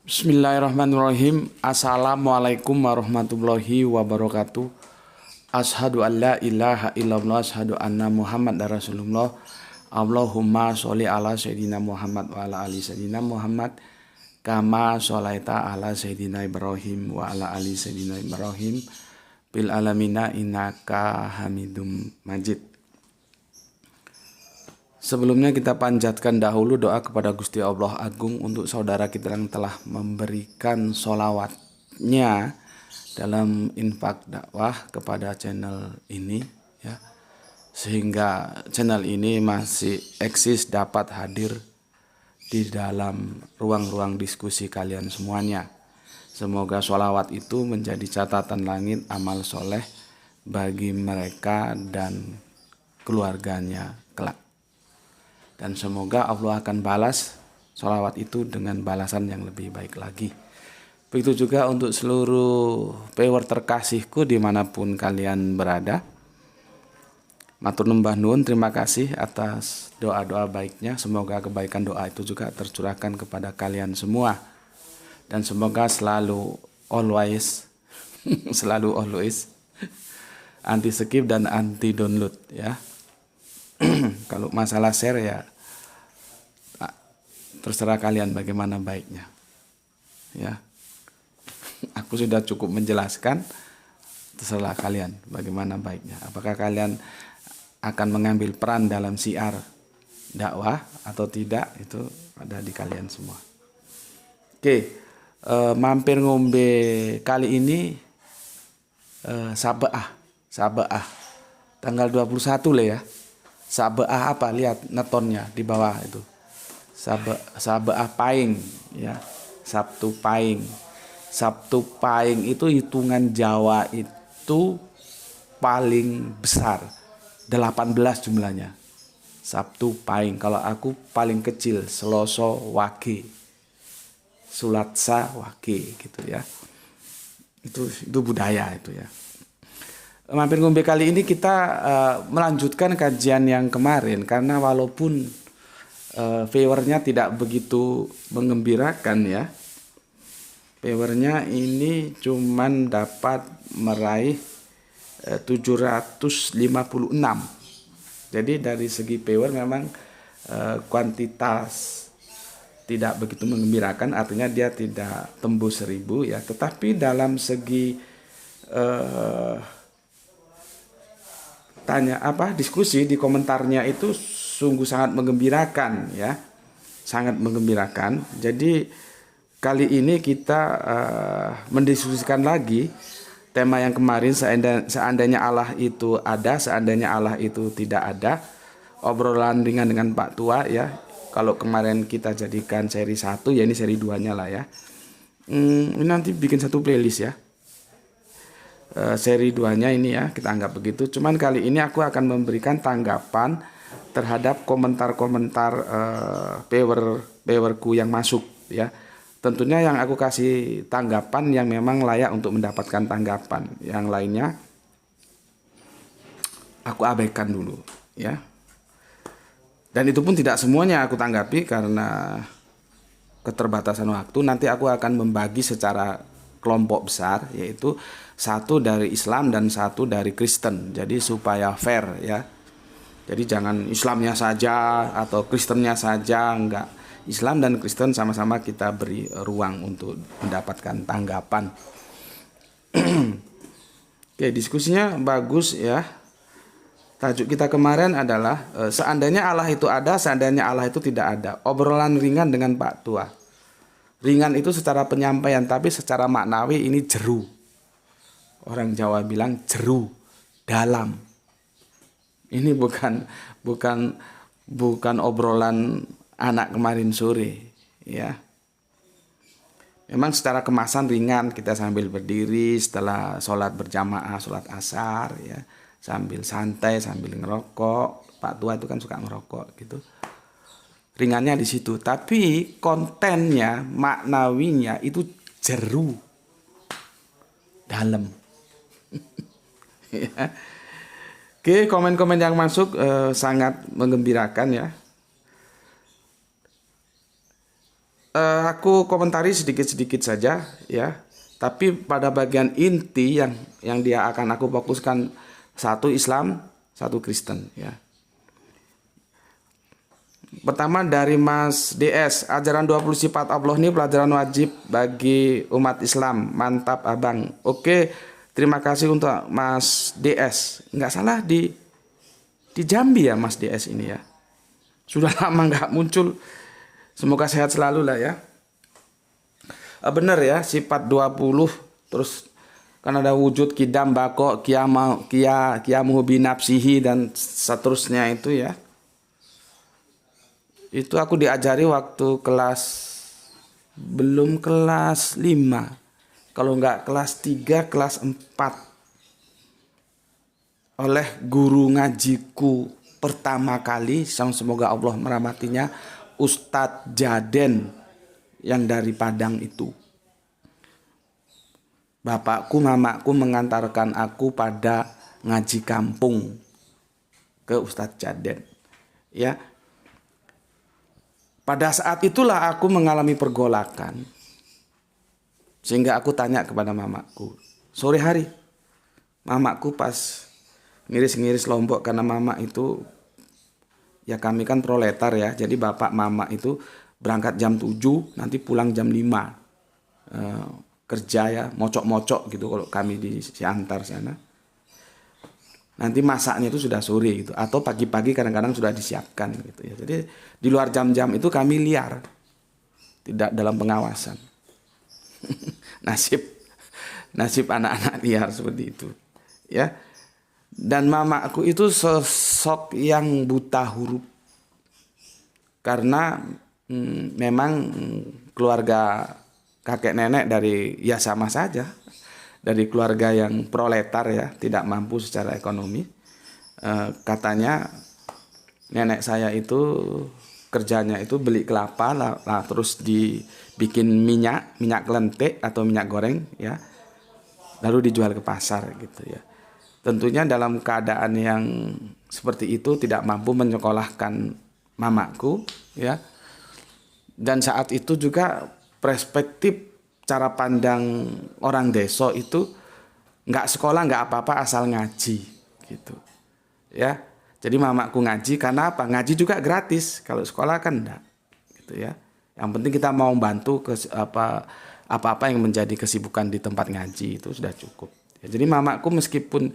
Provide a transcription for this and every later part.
Bismillahirrahmanirrahim. Assalamualaikum warahmatullahi wabarakatuh. Ashadu an la ilaha illallah, ashadu anna Muhammad Rasulullah. Allahumma sholli ala Sayyidina Muhammad wa ala ali Sayyidina Muhammad kama sholaita ala Sayyidina Ibrahim wa ala ali Sayyidina Ibrahim bil alamina innaka hamidum majid. Sebelumnya kita panjatkan dahulu doa kepada Gusti Allah Agung untuk saudara kita yang telah memberikan sholawatnya dalam infak dakwah kepada channel ini, ya, sehingga channel ini masih eksis dapat hadir di dalam ruang-ruang diskusi kalian semuanya. Semoga sholawat itu menjadi catatan langit amal soleh bagi mereka dan keluarganya kelak. Dan semoga Allah akan balas sholawat itu dengan balasan yang lebih baik lagi. Begitu juga untuk seluruh viewer terkasihku dimanapun kalian berada. Matur numbah nuwun, terima kasih atas doa-doa baiknya. Semoga kebaikan doa itu juga tercurahkan kepada kalian semua. Dan semoga selalu always anti skip dan anti download, ya. Kalau masalah share ya terserah kalian bagaimana baiknya, ya. Aku sudah cukup menjelaskan, terserah kalian bagaimana baiknya. Apakah kalian akan mengambil peran dalam syiar dakwah atau tidak, itu ada di kalian semua. Oke, mampir ngombe kali ini Sabaah tanggal 21 lah, ya. Sabaah apa? Lihat netonnya di bawah itu. Sabaah Paing, ya. Sabtu Paing. Sabtu Paing itu hitungan Jawa itu paling besar. 18 jumlahnya. Sabtu Paing. Kalau aku paling kecil, Seloso Wage. Sulatsa Wage gitu, ya. Itu budaya itu, ya. Mampir ngombe kali ini kita melanjutkan kajian yang kemarin, karena walaupun viewernya tidak begitu mengembirakan, ya. Viewernya ini cuman dapat meraih 756. Jadi dari segi viewer memang kuantitas tidak begitu mengembirakan, artinya dia tidak tembus 1000, ya. Tetapi dalam segi diskusi di komentarnya itu sungguh sangat mengembirakan, ya, sangat mengembirakan. Jadi kali ini kita mendiskusikan lagi tema yang kemarin, seandainya Allah itu ada, seandainya Allah itu tidak ada, obrolan ringan dengan Pak Tua, ya. Kalau kemarin kita jadikan seri 1, ya ini seri 2-nya lah, ya. Ini nanti bikin satu playlist, ya. Seri 2-nya ini, ya, kita anggap begitu. Cuman kali ini aku akan memberikan tanggapan terhadap komentar-komentar viewerku yang masuk, ya. Tentunya yang aku kasih tanggapan yang memang layak untuk mendapatkan tanggapan. Yang lainnya aku abaikan dulu, ya. Dan itu pun tidak semuanya aku tanggapi karena keterbatasan waktu. Nanti aku akan membagi secara kelompok besar, yaitu satu dari Islam dan satu dari Kristen. Jadi supaya fair, ya. Jadi jangan Islamnya saja atau Kristennya saja, enggak. Islam dan Kristen sama-sama kita beri ruang untuk mendapatkan tanggapan. Oke, diskusinya bagus, ya. Tajuk kita kemarin adalah seandainya Allah itu ada, seandainya Allah itu tidak ada. Obrolan ringan dengan Pak Tua. Ringan itu secara penyampaian, tapi secara maknawi ini jeru. Orang Jawa bilang jeru, dalam. Ini bukan obrolan anak kemarin sore, ya. Memang secara kemasan ringan, kita sambil berdiri setelah sholat berjamaah, sholat asar, ya, sambil santai, sambil ngerokok. Pak Tua itu kan suka ngerokok gitu. Ringannya di situ, tapi kontennya, maknawinya itu jeru, dalam. Ya. Oke, komen-komen yang masuk sangat menggembirakan, ya. Aku komentari sedikit-sedikit saja ya. Tapi pada bagian inti yang dia akan aku fokuskan, satu Islam, satu Kristen ya. Pertama dari Mas DS, ajaran 20 sifat Allah ini pelajaran wajib bagi umat Islam. Mantap abang. Oke, terima kasih untuk Mas DS. Nggak salah di Jambi ya Mas DS ini ya. Sudah lama nggak muncul. Semoga sehat selalu lah ya. Benar ya, sifat 20. Terus kan ada wujud, kidam, bako, kiamuhu binapsihi dan seterusnya itu ya. Itu aku diajari waktu belum kelas 5. Kalau enggak kelas 3, kelas 4. Oleh guru ngajiku pertama kali, semoga Allah merahmatinya, Ustadz Jaden yang dari Padang itu. Bapakku, mamaku mengantarkan aku pada ngaji kampung ke Ustadz Jaden. Ya. Pada saat itulah aku mengalami pergolakan. Sehingga aku tanya kepada mamaku. Sore hari, mamaku pas ngiris-ngiris lombok, karena mama itu, ya kami kan proletar ya. Jadi bapak mama itu berangkat jam 7, nanti pulang jam 5. Kerja ya, mocok-mocok gitu kalau kami di Siantar sana. Nanti masaknya itu sudah sore gitu, atau pagi-pagi kadang-kadang sudah disiapkan gitu ya. Jadi di luar jam-jam itu kami liar, tidak dalam pengawasan. nasib anak-anak liar seperti itu ya. Dan mamaku itu sosok yang buta huruf, karena memang keluarga kakek nenek dari ya sama saja, dari keluarga yang proletar ya, tidak mampu secara ekonomi. Katanya nenek saya itu kerjanya itu beli kelapa lah, terus dibikin minyak kelentik atau minyak goreng ya, lalu dijual ke pasar gitu ya. Tentunya dalam keadaan yang seperti itu tidak mampu menyekolahkan mamaku ya. Dan saat itu juga perspektif cara pandang orang desa itu nggak sekolah nggak apa-apa asal ngaji gitu ya. Jadi mamaku ngaji karena apa? Ngaji juga gratis, kalau sekolah kan enggak gitu ya. Yang penting kita mau bantu ke apa-apa yang menjadi kesibukan di tempat ngaji itu sudah cukup ya. Jadi mamaku meskipun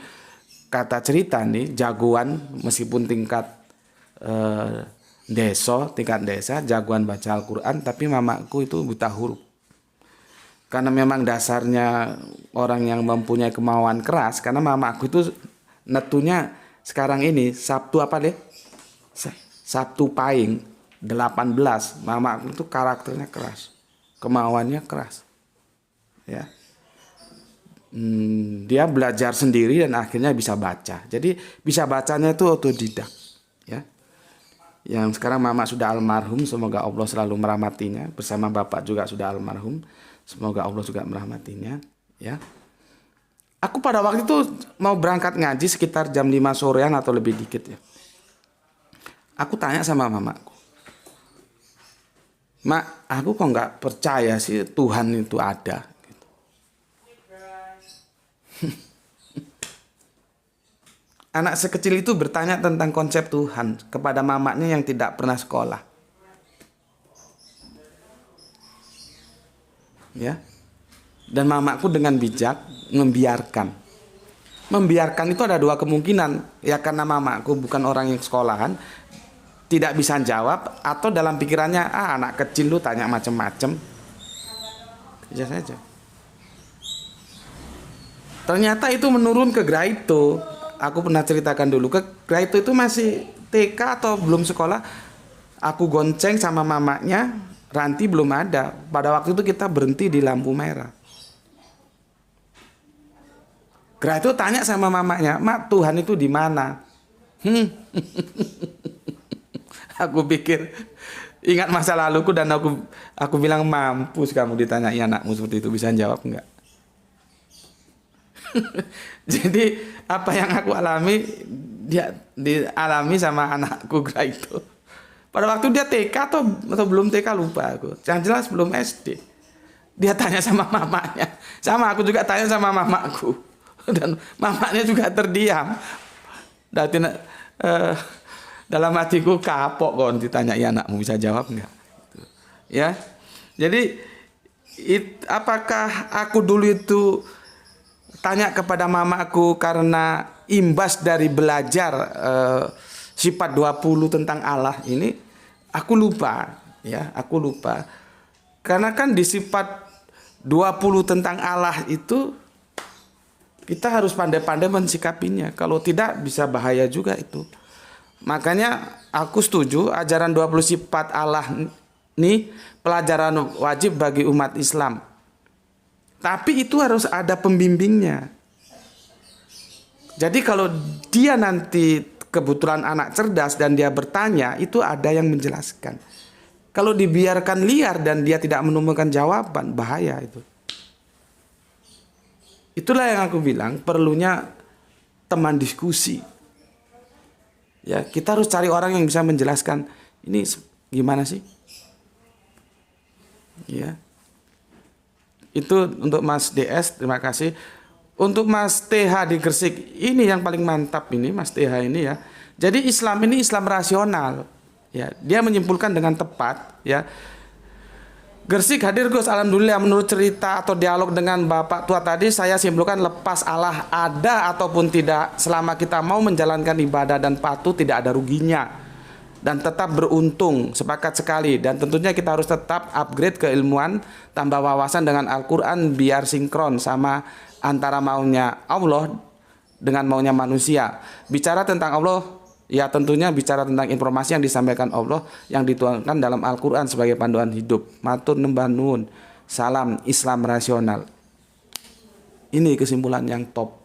kata cerita nih jagoan, meskipun tingkat tingkat desa jagoan baca Al-Quran, tapi mamaku itu buta huruf. Karena memang dasarnya orang yang mempunyai kemauan keras. Karena mamaku itu netunya sekarang ini Sabtu apa deh? Sabtu Pahing 18. Mamaku itu karakternya keras, kemauannya keras. Ya. Dia belajar sendiri dan akhirnya bisa baca. Jadi bisa bacanya itu otodidak. Ya. Yang sekarang mama sudah almarhum, semoga Allah selalu merahmatinya. Bersama bapak juga sudah almarhum. Semoga Allah juga merahmatinya ya. Aku pada waktu itu mau berangkat ngaji sekitar jam 5 sorean atau lebih dikit ya. Aku tanya sama mamaku, "Mak, aku kok nggak percaya sih Tuhan itu ada?" Gitu. Anak sekecil itu bertanya tentang konsep Tuhan kepada mamanya yang tidak pernah sekolah. Ya. Dan mamaku dengan bijak membiarkan itu ada dua kemungkinan ya, karena mamaku bukan orang yang sekolahan, tidak bisa jawab, atau dalam pikirannya anak kecil lu tanya macem-macem aja saja. Ternyata itu menurun ke Graito. Aku pernah ceritakan dulu, ke Graito itu masih TK atau belum sekolah. Aku gonceng sama mamanya, Ranti belum ada. Pada waktu itu kita berhenti di lampu merah. Graito tanya sama mamanya, "Mak, Tuhan itu di mana?" Aku pikir ingat masa laluku dan aku bilang, mampus kamu ditanyai anakmu seperti itu, bisa jawab enggak? Jadi apa yang aku alami dia dialami sama anakku Graito. Pada waktu dia TK atau belum TK lupa aku. Yang jelas belum SD. Dia tanya sama mamanya. Sama aku juga tanya sama mamaku. Dan mamanya juga terdiam. Dalam hatiku kapok kok ditanya ya anakmu bisa jawab enggak? Ya. Jadi apakah aku dulu itu tanya kepada mamaku karena imbas dari belajar sifat 20 tentang Allah ini, aku lupa ya, aku lupa. Karena kan di sifat 20 tentang Allah itu kita harus pandai-pandai mensikapinya. Kalau tidak bisa bahaya juga itu. Makanya aku setuju ajaran 20 sifat Allah ini pelajaran wajib bagi umat Islam. Tapi itu harus ada pembimbingnya. Jadi kalau dia nanti kebetulan anak cerdas dan dia bertanya, itu ada yang menjelaskan. Kalau dibiarkan liar dan dia tidak menemukan jawaban, bahaya itu. Itulah yang aku bilang, perlunya teman diskusi. Ya, kita harus cari orang yang bisa menjelaskan ini gimana sih? Ya. Itu untuk Mas DS, terima kasih. Untuk Mas TH di Gresik, ini yang paling mantap ini Mas TH ini ya. Jadi Islam ini Islam rasional. Ya, dia menyimpulkan dengan tepat ya. Gresik hadir Gus, alhamdulillah. Menurut cerita atau dialog dengan Bapak tua tadi, saya simpulkan lepas Allah ada ataupun tidak, selama kita mau menjalankan ibadah dan patuh tidak ada ruginya. Dan tetap beruntung, sepakat sekali. Dan tentunya kita harus tetap upgrade keilmuan, tambah wawasan dengan Al-Quran biar sinkron sama antara maunya Allah dengan maunya manusia. Bicara tentang Allah, ya tentunya bicara tentang informasi yang disampaikan Allah yang dituangkan dalam Al-Quran sebagai panduan hidup. Matur nembah nuwun, salam Islam rasional. Ini kesimpulan yang top.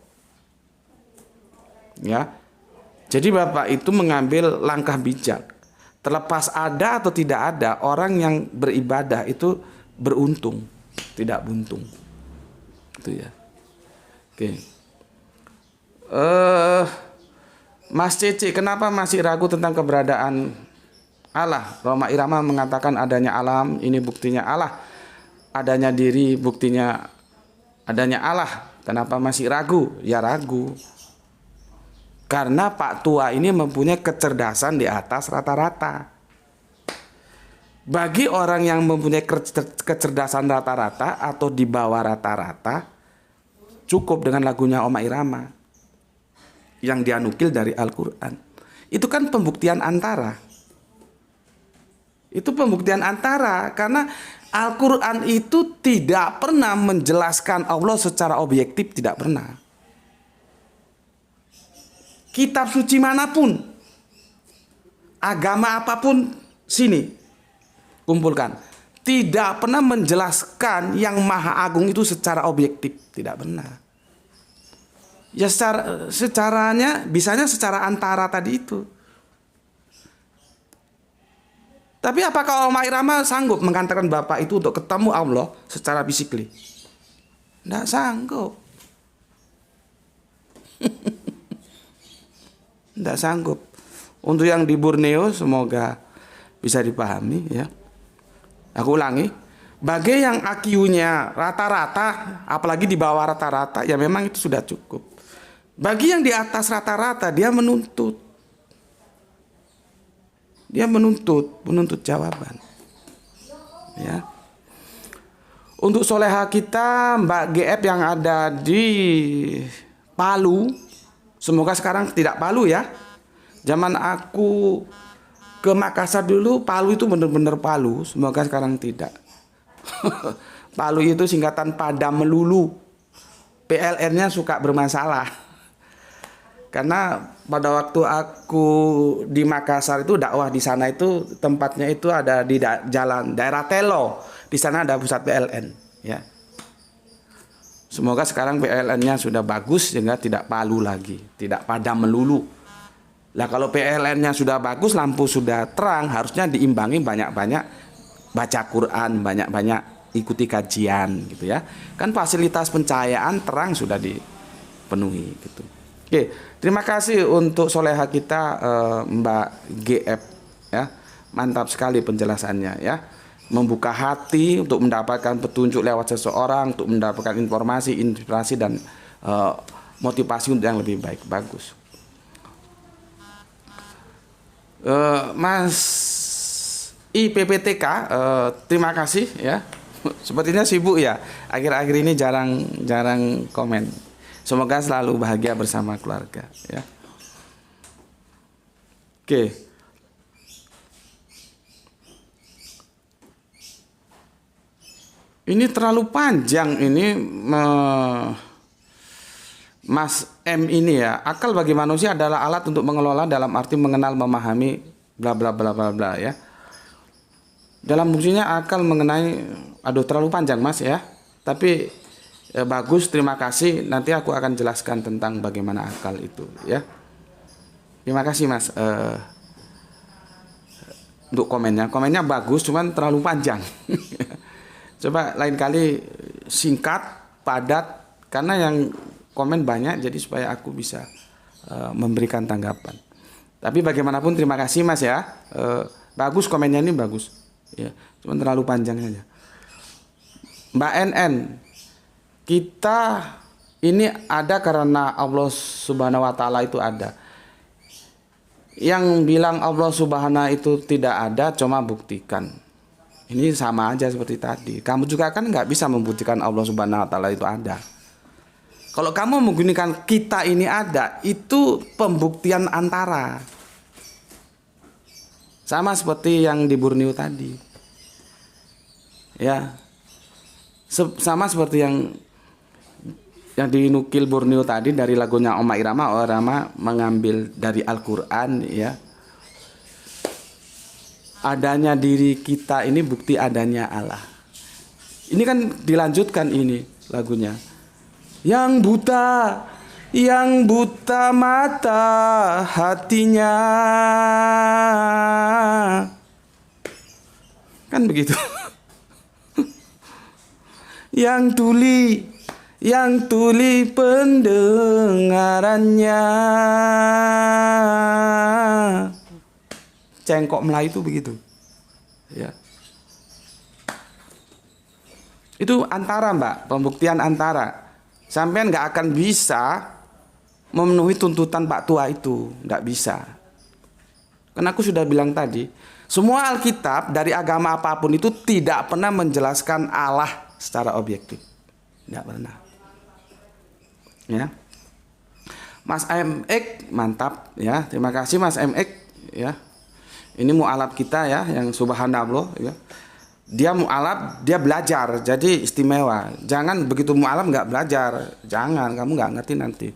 Ya. Jadi Bapak itu mengambil langkah bijak. Terlepas ada atau tidak ada, orang yang beribadah itu beruntung, tidak buntung. Itu ya. Oke. Mas Cece, kenapa masih ragu tentang keberadaan Allah? Roma Irama mengatakan adanya alam, ini buktinya Allah. Adanya diri, buktinya adanya Allah. Kenapa masih ragu? Ya ragu. Karena Pak Tua ini mempunyai kecerdasan di atas rata-rata. Bagi orang yang mempunyai kecerdasan rata-rata atau di bawah rata-rata, cukup dengan lagunya Oma Irama yang dia nukil dari Al-Quran. Itu kan pembuktian antara. Itu pembuktian antara, karena Al-Quran itu tidak pernah menjelaskan Allah secara objektif, tidak pernah. Kitab suci manapun, agama apapun, sini kumpulkan, tidak pernah menjelaskan yang Maha Agung itu secara objektif, tidak pernah. Ya secaranya bisanya secara antara tadi itu. Tapi apakah Oma Irama sanggup mengantarkan Bapak itu untuk ketemu Allah secara fisikly? Tidak sanggup. Tidak sanggup. Untuk yang di Borneo semoga bisa dipahami ya. Aku ulangi, bagi yang IQ-nya rata-rata, apalagi di bawah rata-rata, ya memang itu sudah cukup. Bagi yang di atas rata-rata, dia menuntut. Dia menuntut jawaban. Ya. Untuk soleha kita Mbak GF yang ada di Palu, semoga sekarang tidak Palu ya. Zaman aku ke Makassar dulu, Palu itu benar-benar Palu. Semoga sekarang tidak. Palu itu singkatan Padam Melulu. PLN-nya suka bermasalah. Karena pada waktu aku di Makassar itu dakwah di sana itu tempatnya itu ada di jalan daerah Telo. Di sana ada pusat PLN. Ya. Semoga sekarang PLN-nya sudah bagus sehingga tidak Palu lagi, tidak Padam Melulu. Lah kalau PLN-nya sudah bagus, lampu sudah terang, harusnya diimbangi banyak-banyak baca Quran, banyak-banyak ikuti kajian gitu ya. Kan fasilitas pencahayaan terang sudah dipenuhi gitu. Oke, terima kasih untuk soleha kita Mbak GF ya. mantap sekali penjelasannya ya. Membuka hati untuk mendapatkan petunjuk lewat seseorang, untuk mendapatkan informasi, inspirasi dan motivasi untuk yang lebih baik. Bagus. Mas IPPTK, terima kasih ya. Sepertinya sibuk ya. Akhir-akhir ini jarang komen. Semoga selalu bahagia bersama keluarga ya. Oke. Ini terlalu panjang ini Mas M ini ya. Akal bagi manusia adalah alat untuk mengelola dalam arti mengenal, memahami bla bla bla bla bla ya. Dalam fungsinya akal mengenai, terlalu panjang Mas ya. Tapi bagus, terima kasih. Nanti aku akan jelaskan tentang bagaimana akal itu ya. Terima kasih Mas untuk komennya. Komennya bagus, cuman terlalu panjang. Coba lain kali singkat, padat, karena yang komen banyak, jadi supaya aku bisa memberikan tanggapan. Tapi bagaimanapun terima kasih Mas ya. Bagus komennya ini bagus. Ya, cuma terlalu panjang aja. Mbak NN, kita ini ada karena Allah Subhanahu wa taala itu ada. Yang bilang Allah Subhanahu itu tidak ada, cuma buktikan. Ini sama aja seperti tadi. Kamu juga kan nggak bisa membuktikan Allah Subhanahu wa taala itu ada. Kalau kamu menggunakan kita ini ada, itu pembuktian antara. Sama seperti yang di Borneo tadi. Ya. Sama seperti yang dinukil Borneo tadi dari lagunya Oma Irama mengambil dari Al-Qur'an ya. Adanya diri kita ini bukti adanya Allah. Ini kan dilanjutkan ini lagunya. Yang buta mata hatinya. Kan begitu. Yang tuli pendengarannya. Cengkok Melayu itu begitu ya. Itu antara Mbak, pembuktian antara. Sampean nggak akan bisa memenuhi tuntutan Pak Tua itu, nggak bisa. Karena aku sudah bilang tadi, semua Alkitab dari agama apapun itu tidak pernah menjelaskan Allah secara objektif, nggak pernah ya. Mas MX mantap ya, terima kasih Mas MX ya. Ini mu'alaf kita ya, yang subhanallah ya. Dia mu'alaf, dia belajar, jadi istimewa. Jangan begitu mu'alaf nggak belajar, jangan, kamu nggak ngerti nanti.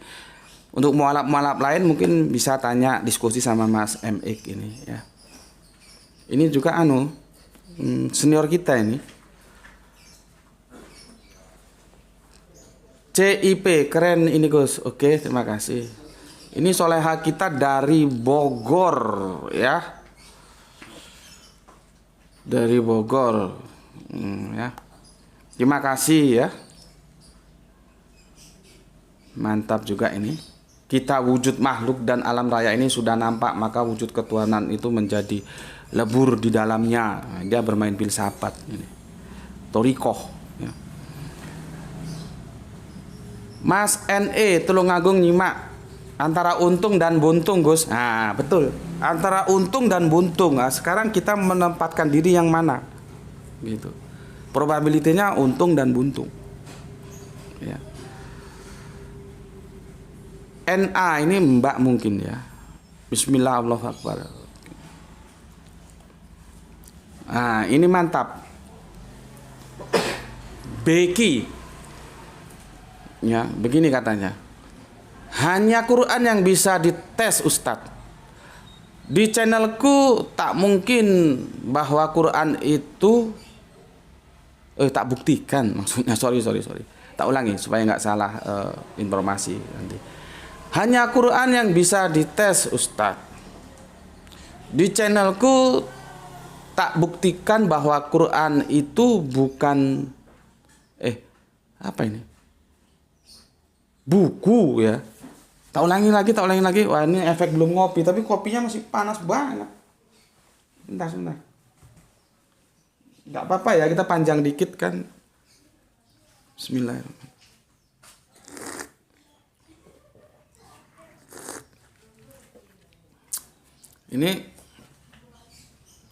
Untuk mu'alaf lain mungkin bisa tanya, diskusi sama Mas MX ini ya. Ini juga senior kita ini. CIP keren ini Gus. Oke, terima kasih. Ini soleha kita dari Bogor ya. Dari Bogor ya. Terima kasih ya. Mantap juga ini. Kita wujud makhluk dan alam raya ini sudah nampak, maka wujud ketuhanan itu menjadi lebur di dalamnya. Dia bermain filsafat ini. Torikoh ya. Mas NE Tulungagung nyimak antara untung dan buntung Gus. Nah betul, antara untung dan buntung. Nah, sekarang kita menempatkan diri yang mana gitu. Probabilitasnya untung dan buntung ya. NA ini Mbak mungkin ya. Bismillah, Allahu Akbar. Nah ini mantap. Beki ya, begini katanya. Hanya Quran yang bisa dites Ustadz. Di channelku tak mungkin bahwa Quran itu tak buktikan maksudnya. Sorry. Tak ulangi supaya nggak salah informasi nanti. Hanya Quran yang bisa dites Ustadz. Di channelku tak buktikan bahwa Quran itu bukan apa ini? Buku ya. Tak ulangi lagi. Wah ini efek belum ngopi, tapi kopinya masih panas banget. Sebentar. Nggak apa-apa ya, kita panjang dikit kan. Bismillahirrahmanirrahim. Ini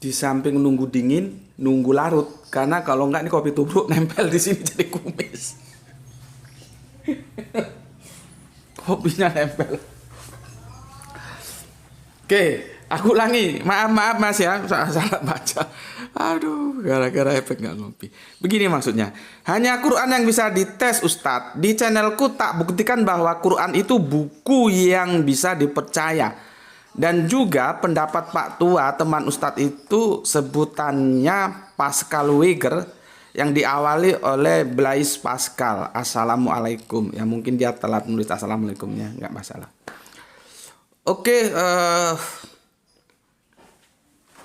di samping nunggu dingin, nunggu larut. Karena kalau nggak ini kopi tubruk nempel di sini jadi kumis. Kopinya nempel. Oke, aku ulangi. Maaf Mas ya, salah baca. Aduh, gara-gara efek nggak ngopi. Begini maksudnya. Hanya Quran yang bisa dites Ustadz. Di channelku tak buktikan bahwa Quran itu buku yang bisa dipercaya. Dan juga pendapat Pak Tua, teman Ustadz itu sebutannya Pascal Weger yang diawali oleh Blaise Pascal. Assalamualaikum. Ya mungkin dia telat menulis assalamualaikumnya, nggak masalah. Oke,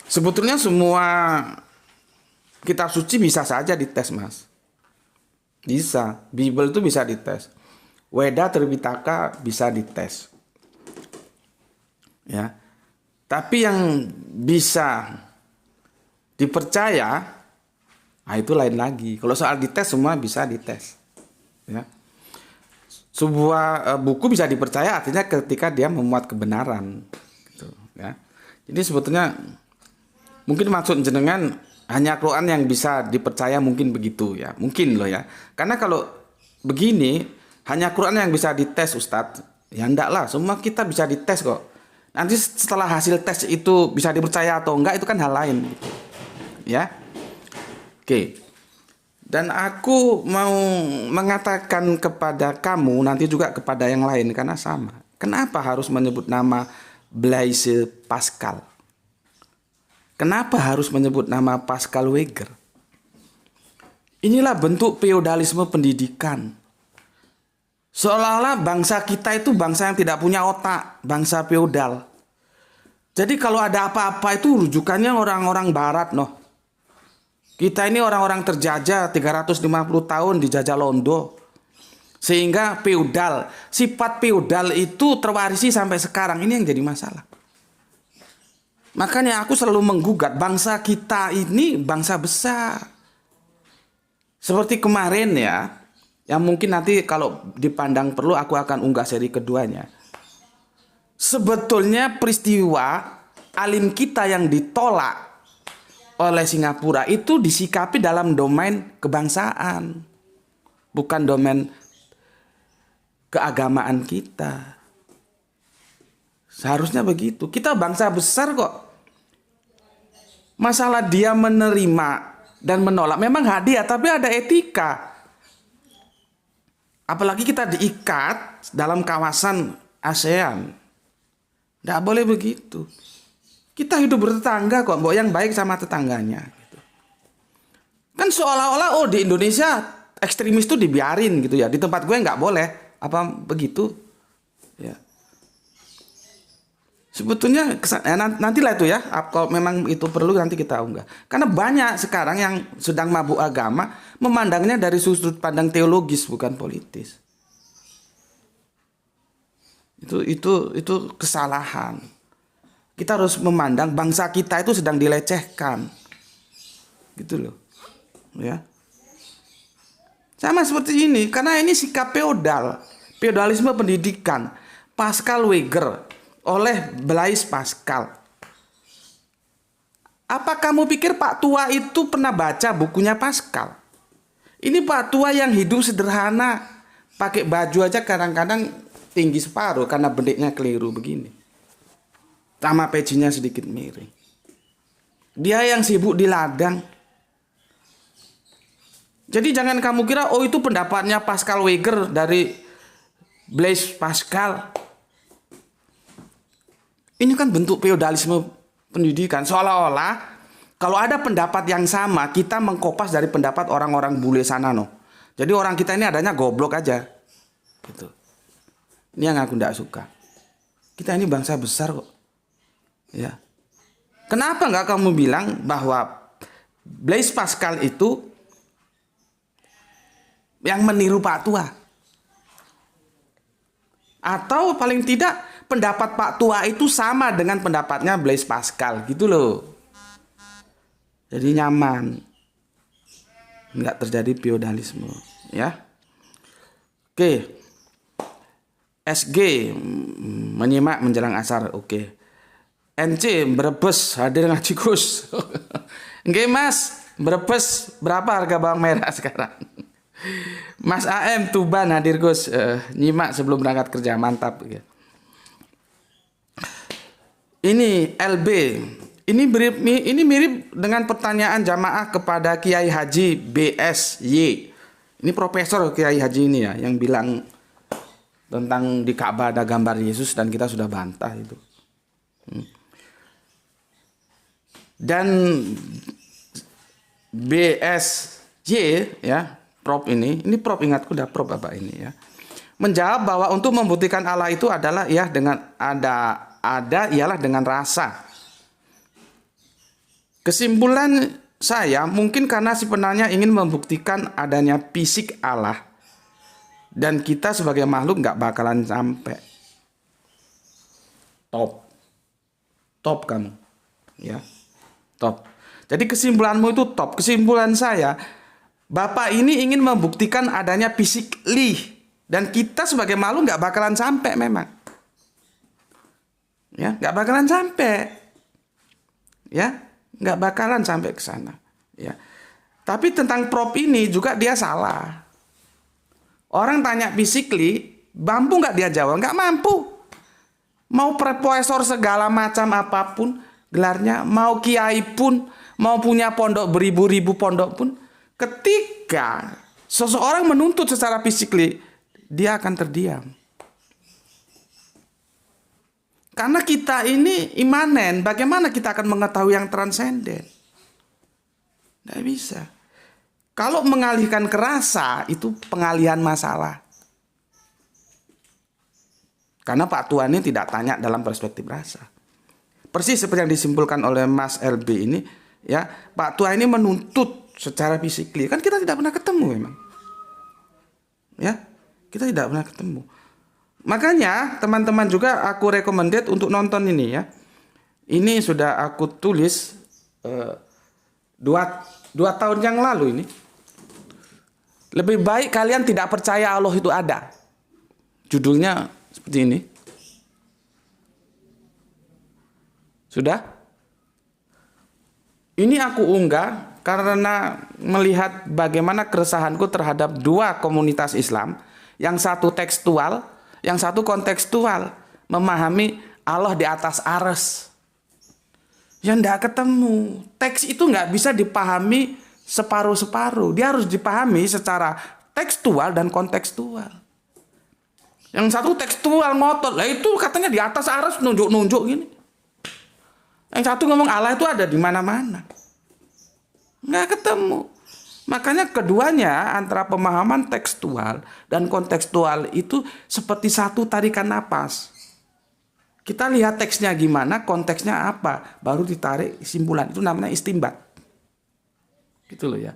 sebetulnya semua kitab suci bisa saja dites, Mas. Bisa. Bible itu bisa dites. Weda Tripitaka bisa dites. Ya. Tapi yang bisa dipercaya, nah itu lain lagi. Kalau soal dites semua bisa dites. Ya. Sebuah buku bisa dipercaya artinya ketika dia memuat kebenaran gitu, ya. Jadi sebetulnya mungkin maksud jenengan hanya Quran yang bisa dipercaya, mungkin begitu ya, mungkin loh ya. Karena kalau begini hanya Quran yang bisa dites Ustadz, ya enggak lah, semua kita bisa dites kok. Nanti setelah hasil tes itu bisa dipercaya atau enggak itu kan hal lain gitu. Ya. Oke. Dan aku mau mengatakan kepada kamu, nanti juga kepada yang lain, karena sama. Kenapa harus menyebut nama Blaise Pascal? Kenapa harus menyebut nama Pascal Weger? Inilah bentuk feodalisme pendidikan. Seolah-olah bangsa kita itu bangsa yang tidak punya otak, bangsa feodal. Jadi kalau ada apa-apa itu rujukannya orang-orang barat, noh. Kita ini orang-orang terjajah 350 tahun dijajah Londo. Sehingga feodal, sifat feodal itu terwarisi sampai sekarang. Ini yang jadi masalah. Makanya aku selalu menggugat, bangsa kita ini bangsa besar. Seperti kemarin ya, yang mungkin nanti kalau dipandang perlu aku akan unggah seri keduanya. Sebetulnya peristiwa alim kita yang ditolak oleh Singapura itu disikapi dalam domain kebangsaan, bukan domain keagamaan kita. Seharusnya begitu. Kita bangsa besar kok. Masalah dia menerima dan menolak memang hadiah, tapi ada etika. Apalagi kita diikat dalam kawasan ASEAN. Tidak boleh begitu. Kita hidup bertetangga kok, yang baik sama tetangganya. Gitu. Kan seolah-olah di Indonesia ekstremis itu dibiarin gitu ya. Di tempat gue nggak boleh, apa begitu? Ya. Sebetulnya nantilah itu ya. Kalau memang itu perlu nanti kita unggah. Karena banyak sekarang yang sedang mabuk agama memandangnya dari sudut pandang teologis bukan politis. Itu kesalahan. Kita harus memandang bangsa kita itu sedang dilecehkan. Gitu loh. Ya. Sama seperti ini. Karena ini sikap feodal. Feodalisme pendidikan. Pascal Weger. Oleh Blaise Pascal. Apa kamu pikir Pak Tua itu pernah baca bukunya Pascal? Ini Pak Tua yang hidup sederhana. Pakai baju aja kadang-kadang tinggi separuh. Karena bentiknya keliru begini. Sama pecinya sedikit miring. Dia yang sibuk di ladang. Jadi jangan kamu kira itu pendapatnya Pascal Weger dari Blaise Pascal. Ini kan bentuk feodalisme pendidikan. Seolah-olah kalau ada pendapat yang sama, kita mengkopas dari pendapat orang-orang bule sana, no. Jadi orang kita ini adanya goblok aja. Gitu. Ini yang aku tidak suka. Kita ini bangsa besar kok. Ya. Kenapa nggak kamu bilang bahwa Blaise Pascal itu yang meniru Pak Tua? Atau paling tidak pendapat Pak Tua itu sama dengan pendapatnya Blaise Pascal gitu loh. Jadi nyaman, nggak terjadi feodalisme, ya. Oke, SG menyimak menjelang asar, oke. NC Brebes hadir ngaji Gus. Nggih Mas, Brebes berapa harga bawang merah sekarang? Mas AM Tuban hadir Gus, nyimak sebelum berangkat kerja, mantap. Ini LB, ini mirip dengan pertanyaan jamaah kepada Kiai Haji BSY. Ini Profesor Kiai Haji ini ya, yang bilang tentang di Ka'bah ada gambar Yesus dan kita sudah bantah itu. Dan BSY ya, Prof ini Prof, ingatku udah Prof Bapak ini ya, menjawab bahwa untuk membuktikan Allah itu adalah ya dengan ada ialah dengan rasa. Kesimpulan saya mungkin karena si penanya ingin membuktikan adanya fisik Allah dan kita sebagai makhluk nggak bakalan sampai. Top kamu ya. Top. Jadi kesimpulanmu itu top. Kesimpulan saya, Bapak ini ingin membuktikan adanya physically dan kita sebagai makhluk nggak bakalan sampai memang. Ya, nggak bakalan sampai. Ya, nggak bakalan sampai ke sana. Ya. Tapi tentang Prof ini juga dia salah. Orang tanya physically, mampu nggak dia jawab? Nggak mampu. Mau profesor segala macam apapun gelarnya, mau kiai pun, mau punya pondok beribu-ribu pondok pun, ketika seseorang menuntut secara physically, dia akan terdiam. Karena kita ini imanen, bagaimana kita akan mengetahui yang transenden? Tidak bisa. Kalau mengalihkan ke rasa, itu pengalihan masalah. Karena Pak Tuhan ini tidak tanya dalam perspektif rasa. Persis seperti yang disimpulkan oleh Mas LB ini, ya, Pak Tua ini menuntut secara fisikly. Kan kita tidak pernah ketemu memang. Ya, kita tidak pernah ketemu. Makanya teman-teman juga aku recommended untuk nonton ini ya. Ini sudah aku tulis 2 tahun yang lalu ini. Lebih baik kalian tidak percaya Allah itu ada. Judulnya seperti ini. Sudah? Ini aku unggah karena melihat bagaimana keresahanku terhadap 2 komunitas Islam. Yang satu tekstual, yang satu kontekstual. Memahami Allah di atas arsy. Yang tidak ketemu. Teks itu nggak bisa dipahami separuh-separuh. Dia harus dipahami secara tekstual dan kontekstual. Yang satu tekstual ngotot. Lah itu katanya di atas arsy, nunjuk-nunjuk gini. Yang satu ngomong Allah itu ada di mana-mana. Nggak ketemu. Makanya keduanya antara pemahaman tekstual dan kontekstual itu seperti satu tarikan napas. Kita lihat teksnya gimana, konteksnya apa, baru ditarik kesimpulan. Itu namanya istinbat. Gitu loh ya.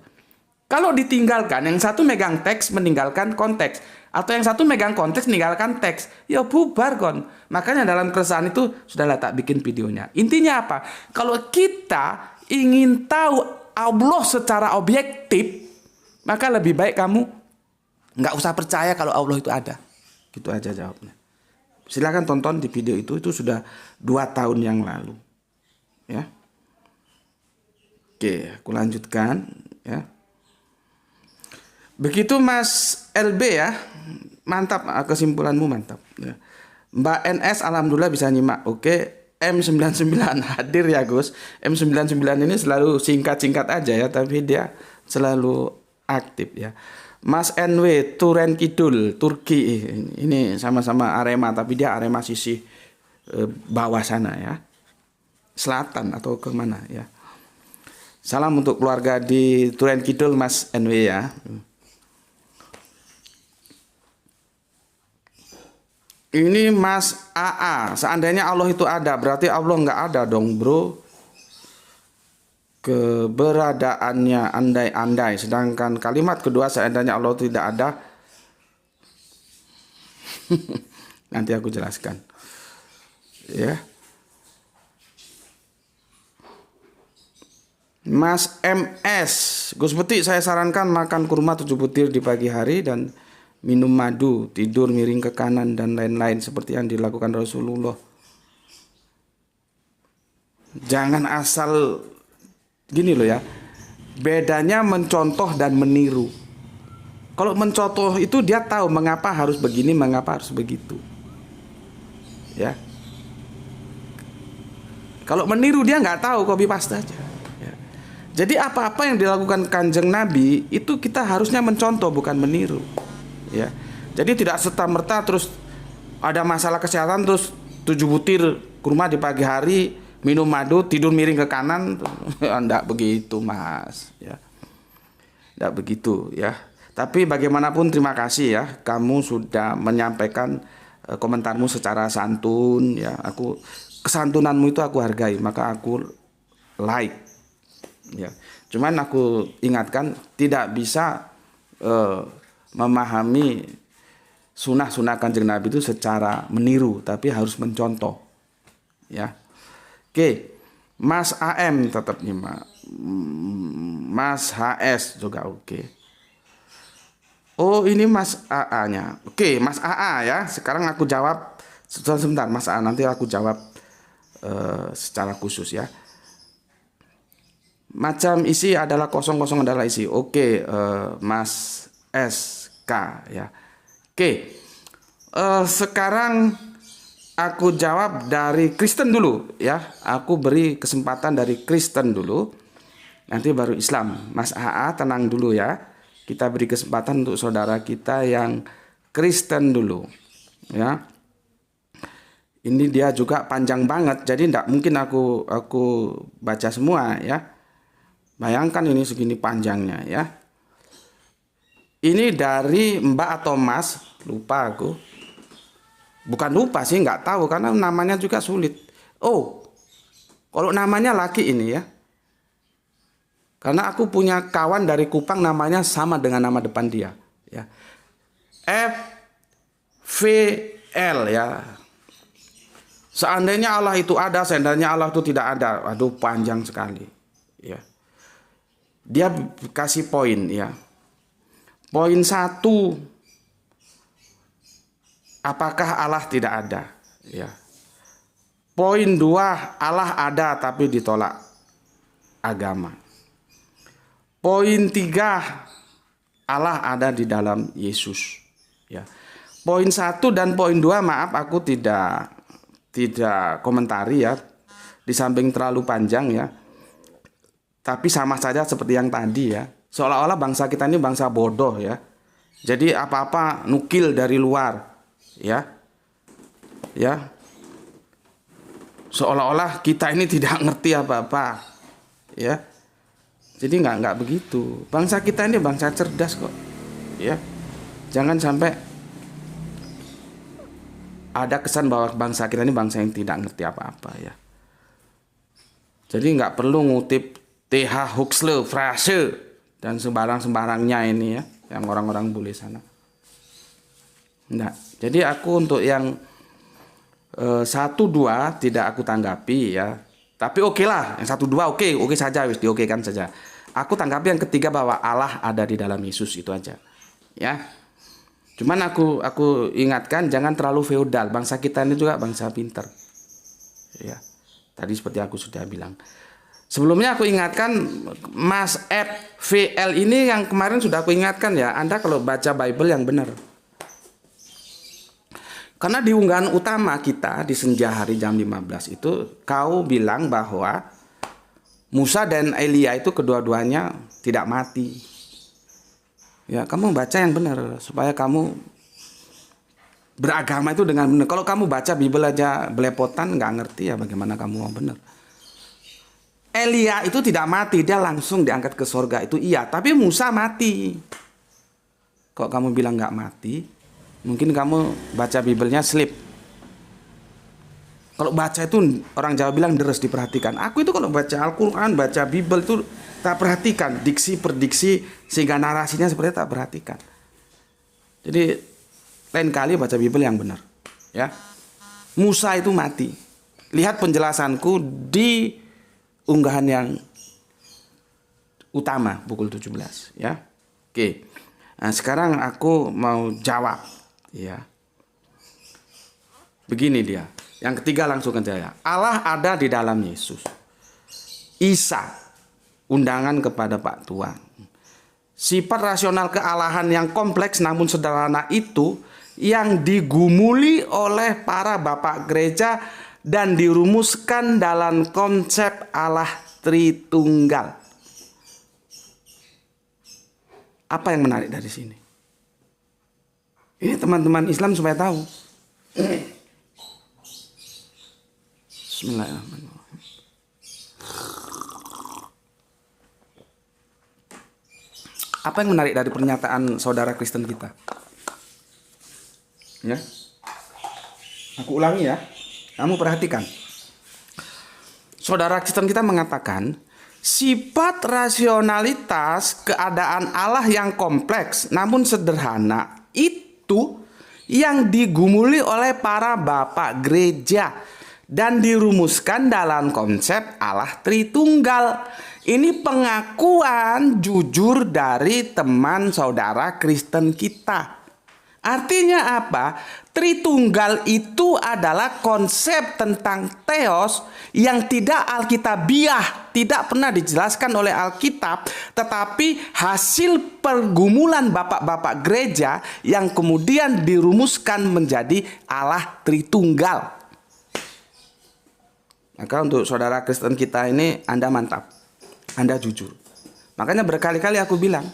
Kalau ditinggalkan, yang satu megang teks meninggalkan konteks, atau yang satu megang konteks meninggalkan teks, ya bubar kon. Makanya dalam keresahan itu sudahlah tak bikin videonya. Intinya apa? Kalau kita ingin tahu Allah secara objektif, maka lebih baik kamu nggak usah percaya kalau Allah itu ada. Gitu aja jawabnya. Silakan tonton di video itu sudah 2 tahun yang lalu. Ya. Oke, aku lanjutkan ya. Begitu Mas LB ya, mantap, kesimpulanmu mantap. Ya. Mbak NS alhamdulillah bisa nyimak. Oke, M99 hadir ya Gus. M99 ini selalu singkat-singkat aja ya, tapi dia selalu aktif ya. Mas NW Turen Kidul Turki, ini sama-sama Arema tapi dia Arema sisi bawah sana ya, selatan atau kemana ya. Salam untuk keluarga di Turen Kidul Mas NW ya. Ini Mas AA, seandainya Allah itu ada, berarti Allah nggak ada dong bro. Keberadaannya andai-andai, sedangkan kalimat kedua seandainya Allah tidak ada. Nanti aku jelaskan. Ya. Mas MS, Gus Peti, saya sarankan makan kurma 7 butir di pagi hari dan minum madu, tidur miring ke kanan dan lain-lain seperti yang dilakukan Rasulullah. Jangan asal gini loh ya. Bedanya mencontoh dan meniru. Kalau mencontoh itu dia tahu mengapa harus begini, mengapa harus begitu. Ya. Kalau meniru dia nggak tahu, copy paste aja. Ya. Jadi apa-apa yang dilakukan Kanjeng Nabi itu kita harusnya mencontoh bukan meniru. Ya. Jadi tidak serta-merta terus ada masalah kesehatan terus 7 butir kurma di pagi hari, minum madu, tidur miring ke kanan. Enggak begitu, Mas, ya. Enggak begitu, ya. Tapi bagaimanapun terima kasih ya, kamu sudah menyampaikan komentarmu secara santun, ya. Kesantunanmu itu aku hargai, maka aku like. Ya. Cuman aku ingatkan tidak bisa memahami sunah-sunah Kanjeng Nabi itu secara meniru, tapi harus mencontoh. Ya. Oke. Mas AM tetap nyimak. Mas HS juga oke. Oh, ini Mas AA-nya. Oke, Mas AA ya. Sekarang aku jawab sebentar, Mas AA, nanti aku jawab secara khusus ya. Macam isi adalah kosong adalah isi. Oke, Mas SK ya. Oke. Sekarang aku jawab dari Kristen dulu ya. Aku beri kesempatan dari Kristen dulu. Nanti baru Islam. Mas AA tenang dulu ya. Kita beri kesempatan untuk saudara kita yang Kristen dulu ya. Ini dia juga panjang banget, jadi tidak mungkin aku baca semua ya. Bayangkan ini segini panjangnya ya. Ini dari Mbak atau Mas, lupa aku. Bukan lupa sih, nggak tahu karena namanya juga sulit. Oh, kalau namanya laki ini ya. Karena aku punya kawan dari Kupang namanya sama dengan nama depan dia. Ya. FVL ya. Seandainya Allah itu ada, seandainya Allah itu tidak ada. Aduh, panjang sekali. Ya. Dia kasih poin ya. Poin 1, apakah Allah tidak ada? Ya. Poin 2, Allah ada tapi ditolak agama. Poin 3, Allah ada di dalam Yesus. Ya. Poin 1 dan poin 2 maaf aku tidak komentari ya. Di samping terlalu panjang ya. Tapi sama saja seperti yang tadi ya. Seolah-olah bangsa kita ini bangsa bodoh ya. Jadi apa-apa nukil dari luar ya. Ya. Seolah-olah kita ini tidak ngerti apa-apa. Ya. Jadi nggak begitu. Bangsa kita ini bangsa cerdas kok, ya. Jangan sampai ada kesan bahwa bangsa kita ini bangsa yang tidak ngerti apa-apa ya. Jadi nggak perlu ngutip T.H. Huxley, frase dan sembarang-sembarangnya ini ya, yang orang-orang bule sana. Nah, jadi aku untuk yang 1, 2 tidak aku tanggapi ya. Tapi oke lah, yang 1, 2 oke saja, wis diokekan saja. Aku tanggapi yang ketiga bahwa Allah ada di dalam Yesus, itu aja. Ya. Cuman aku ingatkan jangan terlalu feodal. Bangsa kita ini juga bangsa pinter. Ya. Tadi seperti aku sudah bilang. Sebelumnya aku ingatkan Mas FVL ini yang kemarin sudah aku ingatkan ya. Anda kalau baca Bible yang benar. Karena di unggahan utama kita di Senja hari jam 15 itu kau bilang bahwa Musa dan Elia itu kedua-duanya tidak mati. Ya, kamu baca yang benar supaya kamu beragama itu dengan benar. Kalau kamu baca Bible aja belepotan nggak ngerti ya bagaimana kamu mau benar. Elia itu tidak mati, dia langsung diangkat ke surga itu iya. Tapi Musa mati. Kok kamu bilang nggak mati? Mungkin kamu baca Biblenya slip. Kalau baca itu orang Jawa bilang deres, diperhatikan. Aku itu kalau baca Al-Quran, baca Bible itu tak perhatikan diksi per diksi sehingga narasinya seperti tak perhatikan. Jadi lain kali baca Bible yang benar. Ya, Musa itu mati. Lihat penjelasanku di unggahan yang utama pukul 17 ya. Oke. Nah, sekarang aku mau jawab ya. Begini dia. Yang ketiga langsung aja ya. Allah ada di dalam Yesus. Isa, undangan kepada Pak Tuan. Sifat rasional kealahan yang kompleks namun sederhana itu yang digumuli oleh para bapak gereja dan dirumuskan dalam konsep Allah Tritunggal. Apa yang menarik dari sini? Ini teman-teman Islam supaya tahu. Bismillahirrahmanirrahim. Apa yang menarik dari pernyataan saudara Kristen kita? Ya. Aku ulangi ya. Kamu perhatikan. Saudara Kristen kita mengatakan, sifat rasionalitas keadaan Allah yang kompleks namun sederhana itu yang digumuli oleh para bapak gereja dan dirumuskan dalam konsep Allah Tritunggal. Ini pengakuan jujur dari teman saudara Kristen kita. Artinya apa? Tritunggal itu adalah konsep tentang theos yang tidak alkitabiah, tidak pernah dijelaskan oleh Alkitab, tetapi hasil pergumulan bapak-bapak gereja yang kemudian dirumuskan menjadi Allah Tritunggal. Maka untuk saudara Kristen kita ini, Anda mantap, Anda jujur. Makanya berkali-kali aku bilang,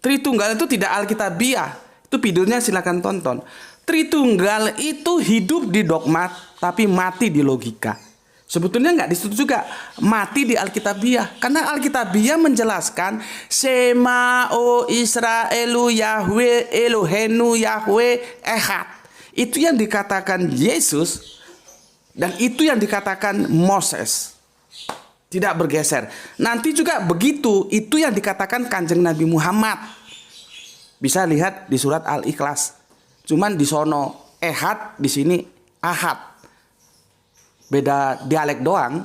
Tritunggal itu tidak alkitabiah. Itu videonya silakan tonton. Tritunggal itu hidup di dogma tapi mati di logika. Sebetulnya nggak di situ juga, mati di Alkitabiah. Karena Alkitabiah menjelaskan Shema o Israelu Yahweh Elohenu Yahweh Echad. Itu yang dikatakan Yesus dan itu yang dikatakan Moses. Tidak bergeser. Nanti juga begitu, itu yang dikatakan Kanjeng Nabi Muhammad. Bisa lihat di surat Al-Ikhlas. Cuman di sono Ehad, di sini Ahad. Beda dialek doang.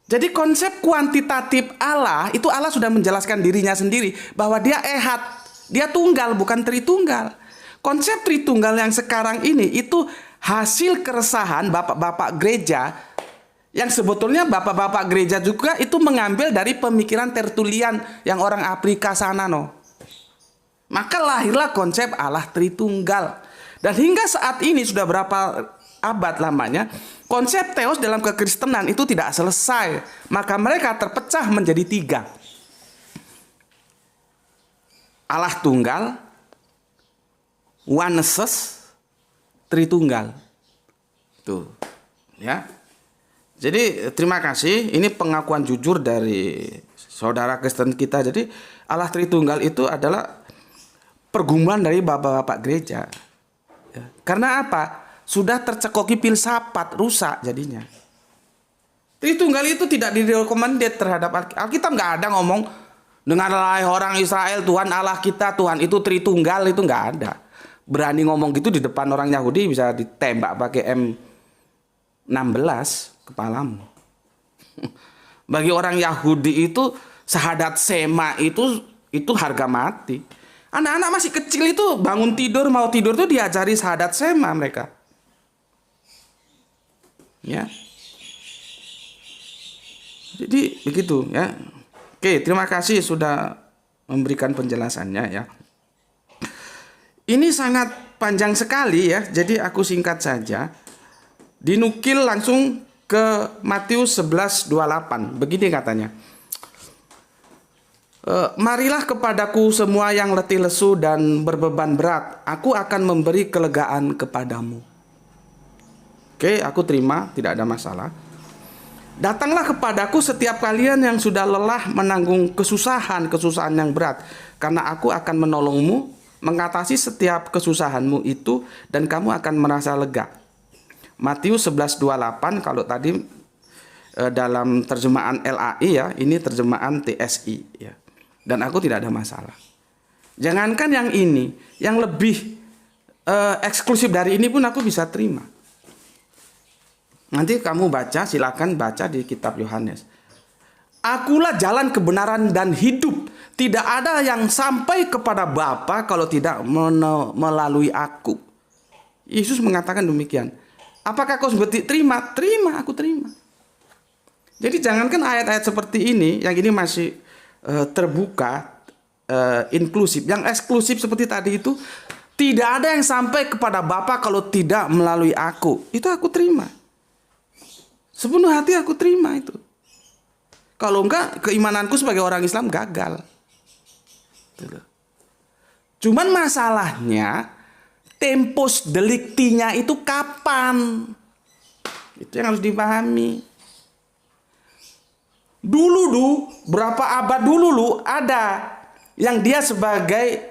Jadi konsep kuantitatif Allah, itu Allah sudah menjelaskan dirinya sendiri. Bahwa dia Ehad. Dia tunggal, bukan Tritunggal. Konsep Tritunggal yang sekarang ini, itu hasil keresahan bapak-bapak gereja. Yang sebetulnya bapak-bapak gereja juga itu mengambil dari pemikiran Tertullian yang orang Afrika sana no. Maka lahirlah konsep Allah Tritunggal. Dan hingga saat ini sudah berapa abad lamanya, konsep theos dalam kekristenan itu tidak selesai. Maka mereka terpecah menjadi 3. Allah Tunggal, Oneness, Tritunggal. Tuh, ya. Jadi terima kasih. Ini pengakuan jujur dari saudara Kristen kita. Jadi Allah Tritunggal itu adalah pergumulan dari bapak-bapak gereja. Ya. Karena apa? Sudah tercekoki filsafat, rusak jadinya. Tritunggal itu tidak direkomendasi terhadap Alkitab. Nggak ada ngomong dengarlah orang Israel, Tuhan Allah kita, Tuhan itu Tritunggal, itu nggak ada. Berani ngomong gitu di depan orang Yahudi bisa ditembak pakai M16 kepalamu. Bagi orang Yahudi itu syahadat Shema itu harga mati. Anak-anak masih kecil itu bangun tidur, mau tidur tuh diajari syahadat Shema mereka. Ya. Jadi begitu ya. Oke, terima kasih sudah memberikan penjelasannya ya. Ini sangat panjang sekali ya. Jadi aku singkat saja. Dinukil langsung ke Matius 11:28. Begini katanya. Marilah kepadaku semua yang letih lesu dan berbeban berat, aku akan memberi kelegaan kepadamu. Oke, aku terima, tidak ada masalah. Datanglah kepadaku setiap kalian yang sudah lelah menanggung kesusahan yang berat, karena aku akan menolongmu mengatasi setiap kesusahanmu itu dan kamu akan merasa lega. Matius 11:28 kalau tadi dalam terjemahan LAI ya, ini terjemahan TSI ya. Dan aku tidak ada masalah. Jangankan yang ini, yang lebih eksklusif dari ini pun aku bisa terima. Nanti kamu baca, silakan baca di kitab Yohanes. Akulah jalan kebenaran dan hidup. Tidak ada yang sampai kepada Bapa kalau tidak melalui aku. Yesus mengatakan demikian. Apakah kau seperti terima? Terima, aku terima. Jadi jangankan ayat-ayat seperti ini, yang ini masih terbuka, inklusif. Yang eksklusif seperti tadi itu, tidak ada yang sampai kepada Bapa kalau tidak melalui aku. Itu aku terima. Sepenuh hati aku terima itu. Kalau enggak, keimananku sebagai orang Islam gagal. Cuman masalahnya, tempus delictinya itu kapan? Itu yang harus dipahami. Dulu berapa abad dulu ada yang dia sebagai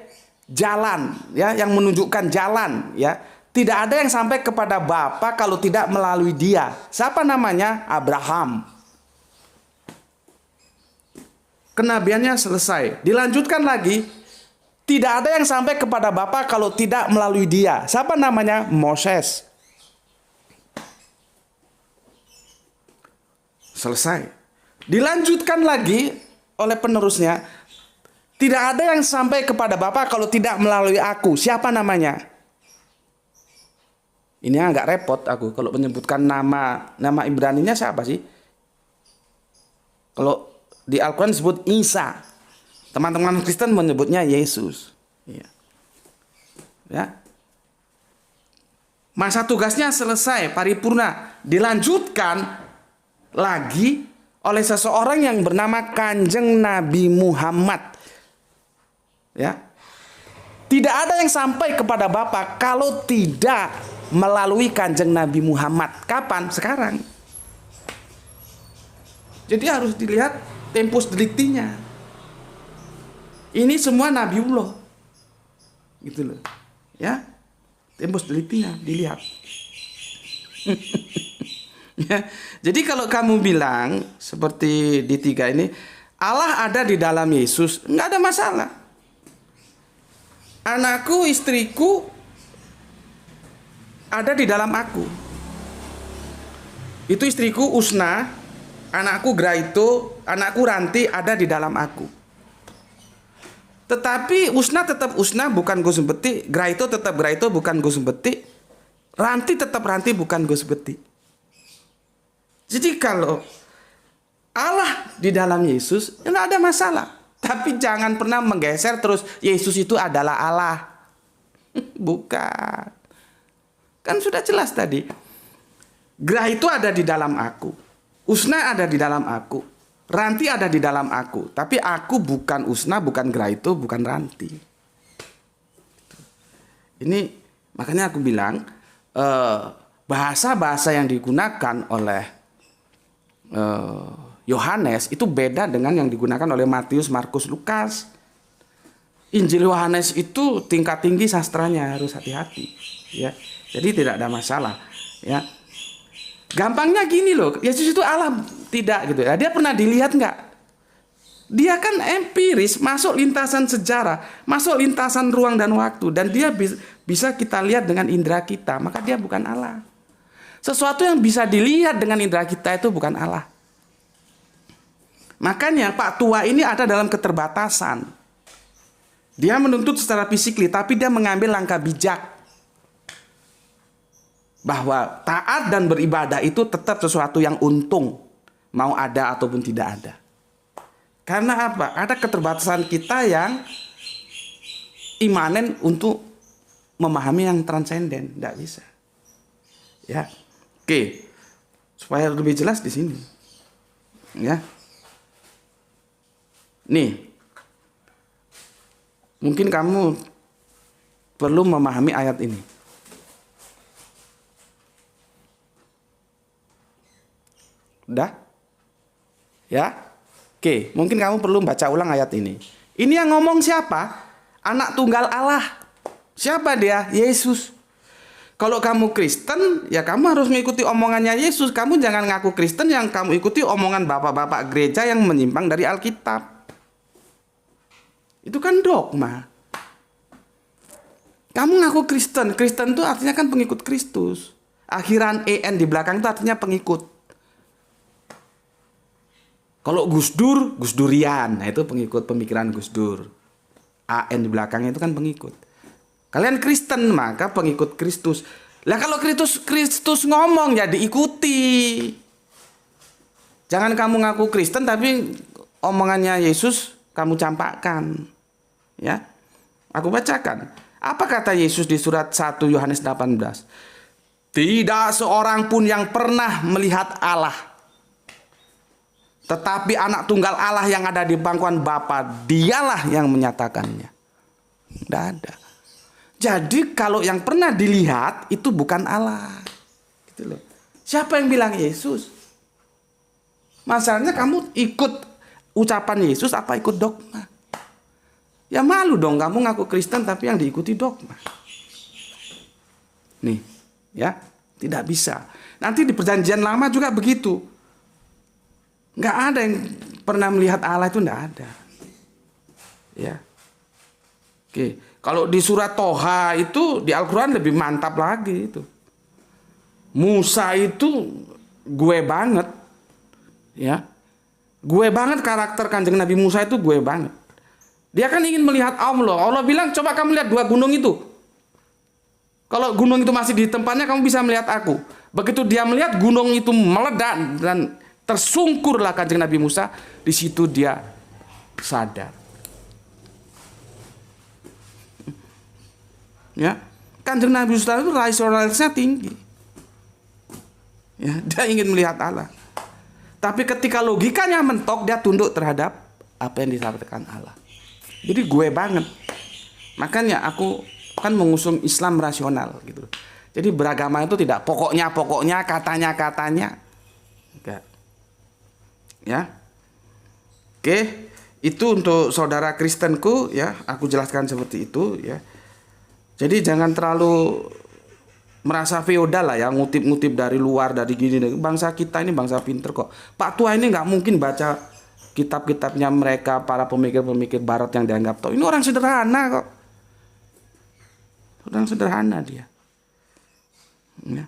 jalan, ya, yang menunjukkan jalan, ya. Tidak ada yang sampai kepada Bapa kalau tidak melalui dia. Siapa namanya? Abraham. Kenabiannya selesai. Dilanjutkan lagi, tidak ada yang sampai kepada Bapa kalau tidak melalui dia. Siapa namanya? Moses. Selesai. Dilanjutkan lagi oleh penerusnya, tidak ada yang sampai kepada Bapa kalau tidak melalui aku. Siapa namanya? Ini agak repot aku kalau menyebutkan nama Ibraninya siapa sih? Kalau di Al-Quran disebut Isa. Teman-teman Kristen menyebutnya Yesus. Ya. Masa tugasnya selesai, paripurna. Dilanjutkan lagi oleh seseorang yang bernama Kanjeng Nabi Muhammad. Ya. Tidak ada yang sampai kepada Bapa kalau tidak melalui Kanjeng Nabi Muhammad. Kapan? Sekarang. Jadi harus dilihat tempus delictinya. Ini semua Nabiullah. Gitu loh. Ya. Tempus delictinya dilihat. Ya. Jadi kalau kamu bilang seperti di 3 ini, Allah ada di dalam Yesus, nggak ada masalah. Anakku, istriku ada di dalam aku. Itu istriku Usna, anakku Graito, anakku Ranti ada di dalam aku. Tetapi Usna tetap Usna, bukan Gus Beti. Graito tetap Graito, bukan Gus Beti. Ranti tetap Ranti, bukan Gus Beti. Jadi kalau Allah di dalam Yesus, ya nggak ada masalah. Tapi jangan pernah menggeser terus Yesus itu adalah Allah. Bukan. Kan sudah jelas tadi. Graito ada di dalam aku. Usna ada di dalam aku. Ranti ada di dalam aku. Tapi aku bukan Usna, bukan Graito, bukan Ranti. Ini makanya aku bilang bahasa-bahasa yang digunakan oleh Yohanes itu beda dengan yang digunakan oleh Matius, Markus, Lukas. Injil Yohanes itu tingkat tinggi sastranya, harus hati-hati. Ya, jadi tidak ada masalah. Ya, gampangnya gini loh, Yesus itu Allah tidak gitu ya. Dia pernah dilihat nggak? Dia kan empiris, masuk lintasan sejarah, masuk lintasan ruang dan waktu, dan dia bisa kita lihat dengan indera kita. Maka dia bukan Allah. Sesuatu yang bisa dilihat dengan indera kita itu bukan Allah. Makanya Pak Tua ini ada dalam keterbatasan. Dia menuntut secara fisik, tapi dia mengambil langkah bijak. Bahwa taat dan beribadah itu tetap sesuatu yang untung. Mau ada ataupun tidak ada. Karena apa? Ada keterbatasan kita yang imanen untuk memahami yang transenden. Tidak bisa. Ya. Oke, supaya lebih jelas di sini, ya. Nih, mungkin kamu perlu memahami ayat ini. Udah? Ya? Oke, mungkin kamu perlu baca ulang ayat ini. Ini yang ngomong siapa? Anak tunggal Allah. Siapa dia? Yesus. Kalau kamu Kristen, ya kamu harus mengikuti omongannya Yesus. Kamu jangan ngaku Kristen yang kamu ikuti omongan bapak-bapak gereja yang menyimpang dari Alkitab. Itu kan dogma. Kamu ngaku Kristen. Kristen itu artinya kan pengikut Kristus. Akhiran EN di belakang itu artinya pengikut. Kalau Gus Dur, Gus Durian. Nah, itu pengikut pemikiran Gus Dur. AN di belakangnya itu kan pengikut. Kalian Kristen, maka pengikut Kristus. Lah kalau Kristus ngomong ya diikuti. Jangan kamu ngaku Kristen tapi omongannya Yesus kamu campakkan. Ya. Aku bacakan. Apa kata Yesus di surat 1 Yohanes 18? Tidak seorang pun yang pernah melihat Allah. Tetapi anak tunggal Allah yang ada di pangkuan Bapa, dialah yang menyatakannya. Tidak ada. Jadi kalau yang pernah dilihat itu bukan Allah. Gitu loh. Siapa yang bilang Yesus? Masalahnya kamu ikut ucapan Yesus apa ikut dogma? Ya malu dong kamu ngaku Kristen tapi yang diikuti dogma. Nih, ya, tidak bisa. Nanti di perjanjian lama juga begitu. Nggak ada yang pernah melihat Allah itu, nggak ada. Ya. Oke, kalau di surat Toha itu di Al-Quran lebih mantap lagi itu. Musa itu gue banget, ya, gue banget karakter kanjeng Nabi Musa itu gue banget. Dia kan ingin melihat Allah. Allah bilang coba kamu lihat 2 gunung itu. Kalau gunung itu masih di tempatnya kamu bisa melihat aku. Begitu dia melihat gunung itu meledak dan tersungkurlah kanjeng Nabi Musa, di situ dia sadar. Ya, kanjeng Nabi Musa itu rasionalitasnya tinggi. Ya, dia ingin melihat Allah. Tapi ketika logikanya mentok, dia tunduk terhadap apa yang disampaikan Allah. Jadi gue banget. Makanya aku kan mengusung Islam rasional gitu. Jadi beragama itu tidak pokoknya, katanya. Enggak. Ya. Oke, itu untuk saudara Kristenku ya, aku jelaskan seperti itu ya. Jadi jangan terlalu merasa feodal lah ya, ngutip-ngutip dari luar, dari gini. Bangsa kita ini bangsa pinter kok. Pak Tua ini nggak mungkin baca kitab-kitabnya mereka, para pemikir-pemikir barat yang dianggap tahu. Ini orang sederhana kok. Orang sederhana dia. Ya.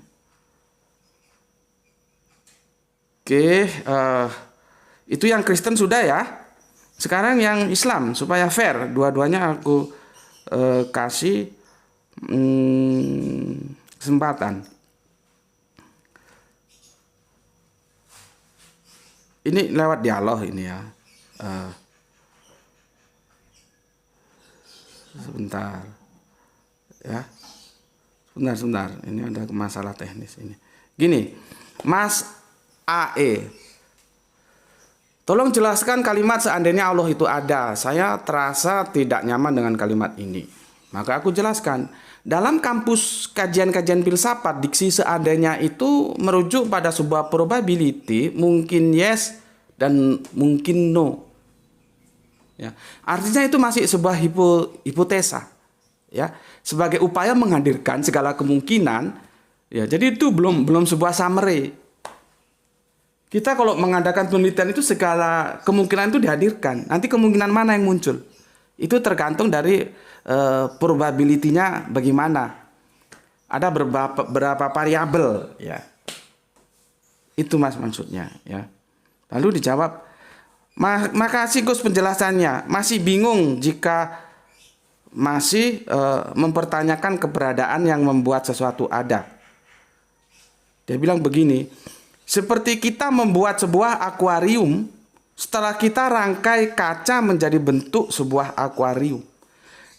Oke, itu yang Kristen sudah ya. Sekarang yang Islam supaya fair, dua-duanya aku kasih kesempatan. Ini lewat dialog ini ya. Sebentar. Ya. Sebentar. Ini ada masalah teknis ini. Gini, Mas AE. Tolong jelaskan kalimat seandainya Allah itu ada. Saya terasa tidak nyaman dengan kalimat ini. Maka aku jelaskan. Dalam kampus kajian-kajian filsafat, diksi seandainya itu merujuk pada sebuah probability, mungkin yes dan mungkin no. Ya, artinya itu masih sebuah hipotesa. Ya, sebagai upaya menghadirkan segala kemungkinan. Ya, jadi itu belum sebuah summary. Kita kalau mengadakan penelitian itu segala kemungkinan itu dihadirkan. Nanti kemungkinan mana yang muncul? Itu tergantung dari probability-nya bagaimana. Ada berapa variabel ya. Itu Mas maksudnya ya. Lalu dijawab, makasih Gus penjelasannya. Masih bingung jika masih mempertanyakan keberadaan yang membuat sesuatu ada. Dia bilang begini, seperti kita membuat sebuah akuarium, setelah kita rangkai kaca menjadi bentuk sebuah akuarium.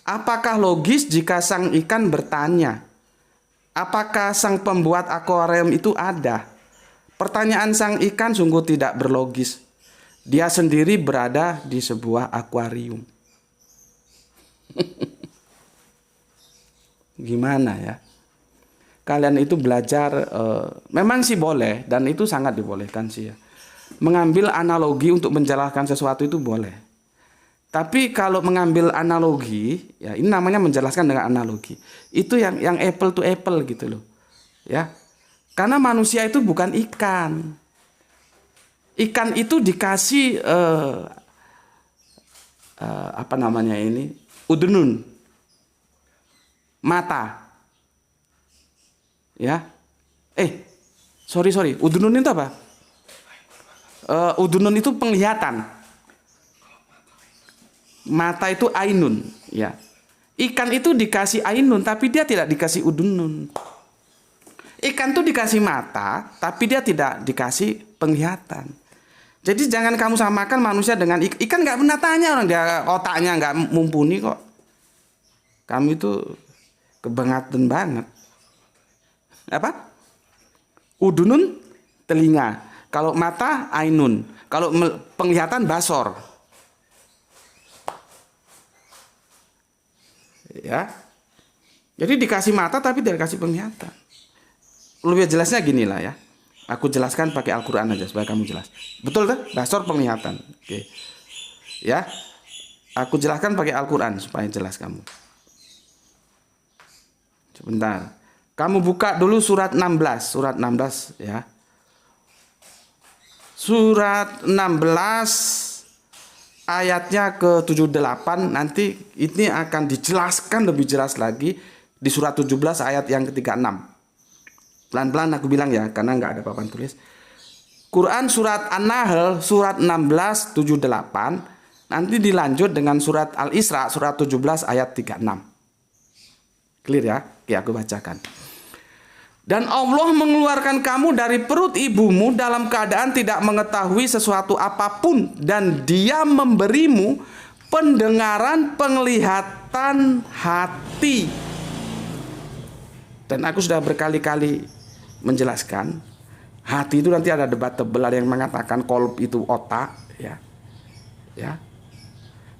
Apakah logis jika sang ikan bertanya, apakah sang pembuat akuarium itu ada? Pertanyaan sang ikan sungguh tidak berlogis. Dia sendiri berada di sebuah akuarium. Gimana ya? Kalian itu belajar, memang sih boleh dan itu sangat dibolehkan sih ya. Mengambil analogi untuk menjelaskan sesuatu itu boleh. Tapi kalau mengambil analogi, ya ini namanya menjelaskan dengan analogi. Itu yang apple to apple gitu loh. Ya. Karena manusia itu bukan ikan. Ikan itu dikasih apa namanya ini? Udunun. Mata. Ya. Sorry. Udunun itu apa? udunun itu penglihatan. Mata itu ainun, ya. Ikan itu dikasih ainun tapi dia tidak dikasih udunun. Ikan itu dikasih mata tapi dia tidak dikasih penglihatan. Jadi jangan kamu samakan manusia dengan ikan. Nggak pernah tanya orang, dia otaknya nggak mumpuni kok. Kamu itu kebangetan banget. Apa? Udunun telinga. Kalau mata ainun. Kalau penglihatan basor. Ya. Jadi dikasih mata tapi tidak dikasih penglihatan. Lebih jelasnya gini lah ya. Aku jelaskan pakai Al-Quran aja supaya kamu jelas. Betul tuh? Basor penglihatan. Oke. Ya. Aku jelaskan pakai Al-Quran supaya jelas kamu. Sebentar. Kamu buka dulu surat 16. Surat 16 ya. Surat 16 ayatnya ke-78 nanti ini akan dijelaskan lebih jelas lagi di surat 17 ayat yang ke-36. Pelan-pelan aku bilang ya karena nggak ada papan tulis. Quran surat An-Nahl surat 16 78 nanti dilanjut dengan surat Al-Isra surat 17 ayat 36. Clear ya? Oke, aku bacakan. Dan Allah mengeluarkan kamu dari perut ibumu dalam keadaan tidak mengetahui sesuatu apapun. Dan dia memberimu pendengaran, penglihatan, hati. Dan aku sudah berkali-kali menjelaskan. Hati itu nanti ada debat tebal, ada yang mengatakan kolb itu otak. Ya.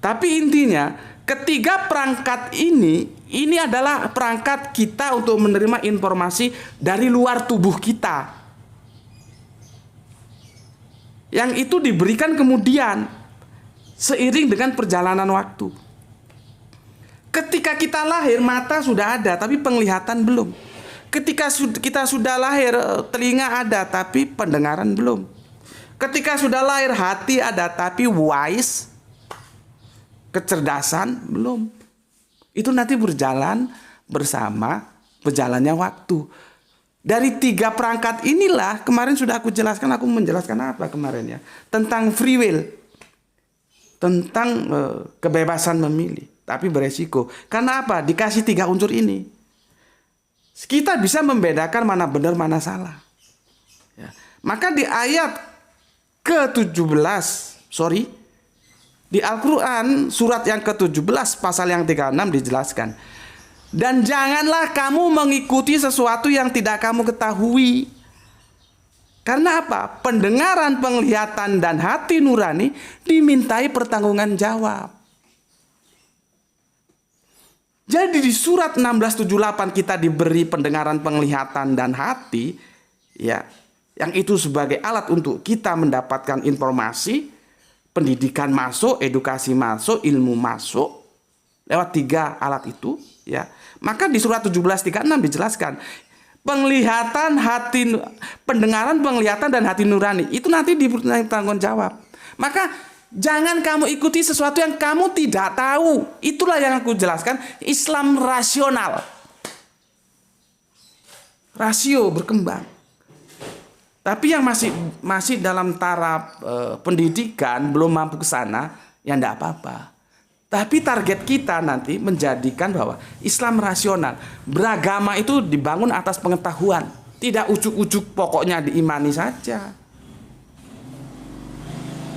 Tapi intinya ketiga perangkat ini adalah perangkat kita untuk menerima informasi dari luar tubuh kita. Yang itu diberikan kemudian seiring dengan perjalanan waktu. Ketika kita lahir mata sudah ada tapi penglihatan belum. Ketika kita sudah lahir telinga ada tapi pendengaran belum. Ketika sudah lahir hati ada tapi wise, kecerdasan belum. Itu nanti berjalan bersama berjalannya waktu. Dari tiga perangkat inilah kemarin sudah aku jelaskan. Aku menjelaskan apa kemarin ya? Tentang free will. Tentang kebebasan memilih. Tapi beresiko. Karena apa? Dikasih tiga unsur ini. Kita bisa membedakan mana benar mana salah. Ya. Maka di ayat ke-17 di Al-Quran surat yang ke-17 pasal yang 36 dijelaskan. Dan janganlah kamu mengikuti sesuatu yang tidak kamu ketahui. Karena apa? Pendengaran, penglihatan, dan hati nurani dimintai pertanggungan jawab. Jadi di surat 1678 kita diberi pendengaran, penglihatan, dan hati. Ya, yang itu sebagai alat untuk kita mendapatkan informasi. Pendidikan masuk, edukasi masuk, ilmu masuk lewat tiga alat itu, ya. Maka di surat 1736 dijelaskan penglihatan, hati, pendengaran, penglihatan dan hati nurani itu nanti ditanggung jawab. Maka jangan kamu ikuti sesuatu yang kamu tidak tahu. Itulah yang aku jelaskan, Islam rasional. Rasio berkembang. Tapi yang masih dalam taraf pendidikan belum mampu ke sana, ya enggak apa-apa. Tapi target kita nanti menjadikan bahwa Islam rasional, beragama itu dibangun atas pengetahuan, tidak ujuk-ujuk pokoknya diimani saja.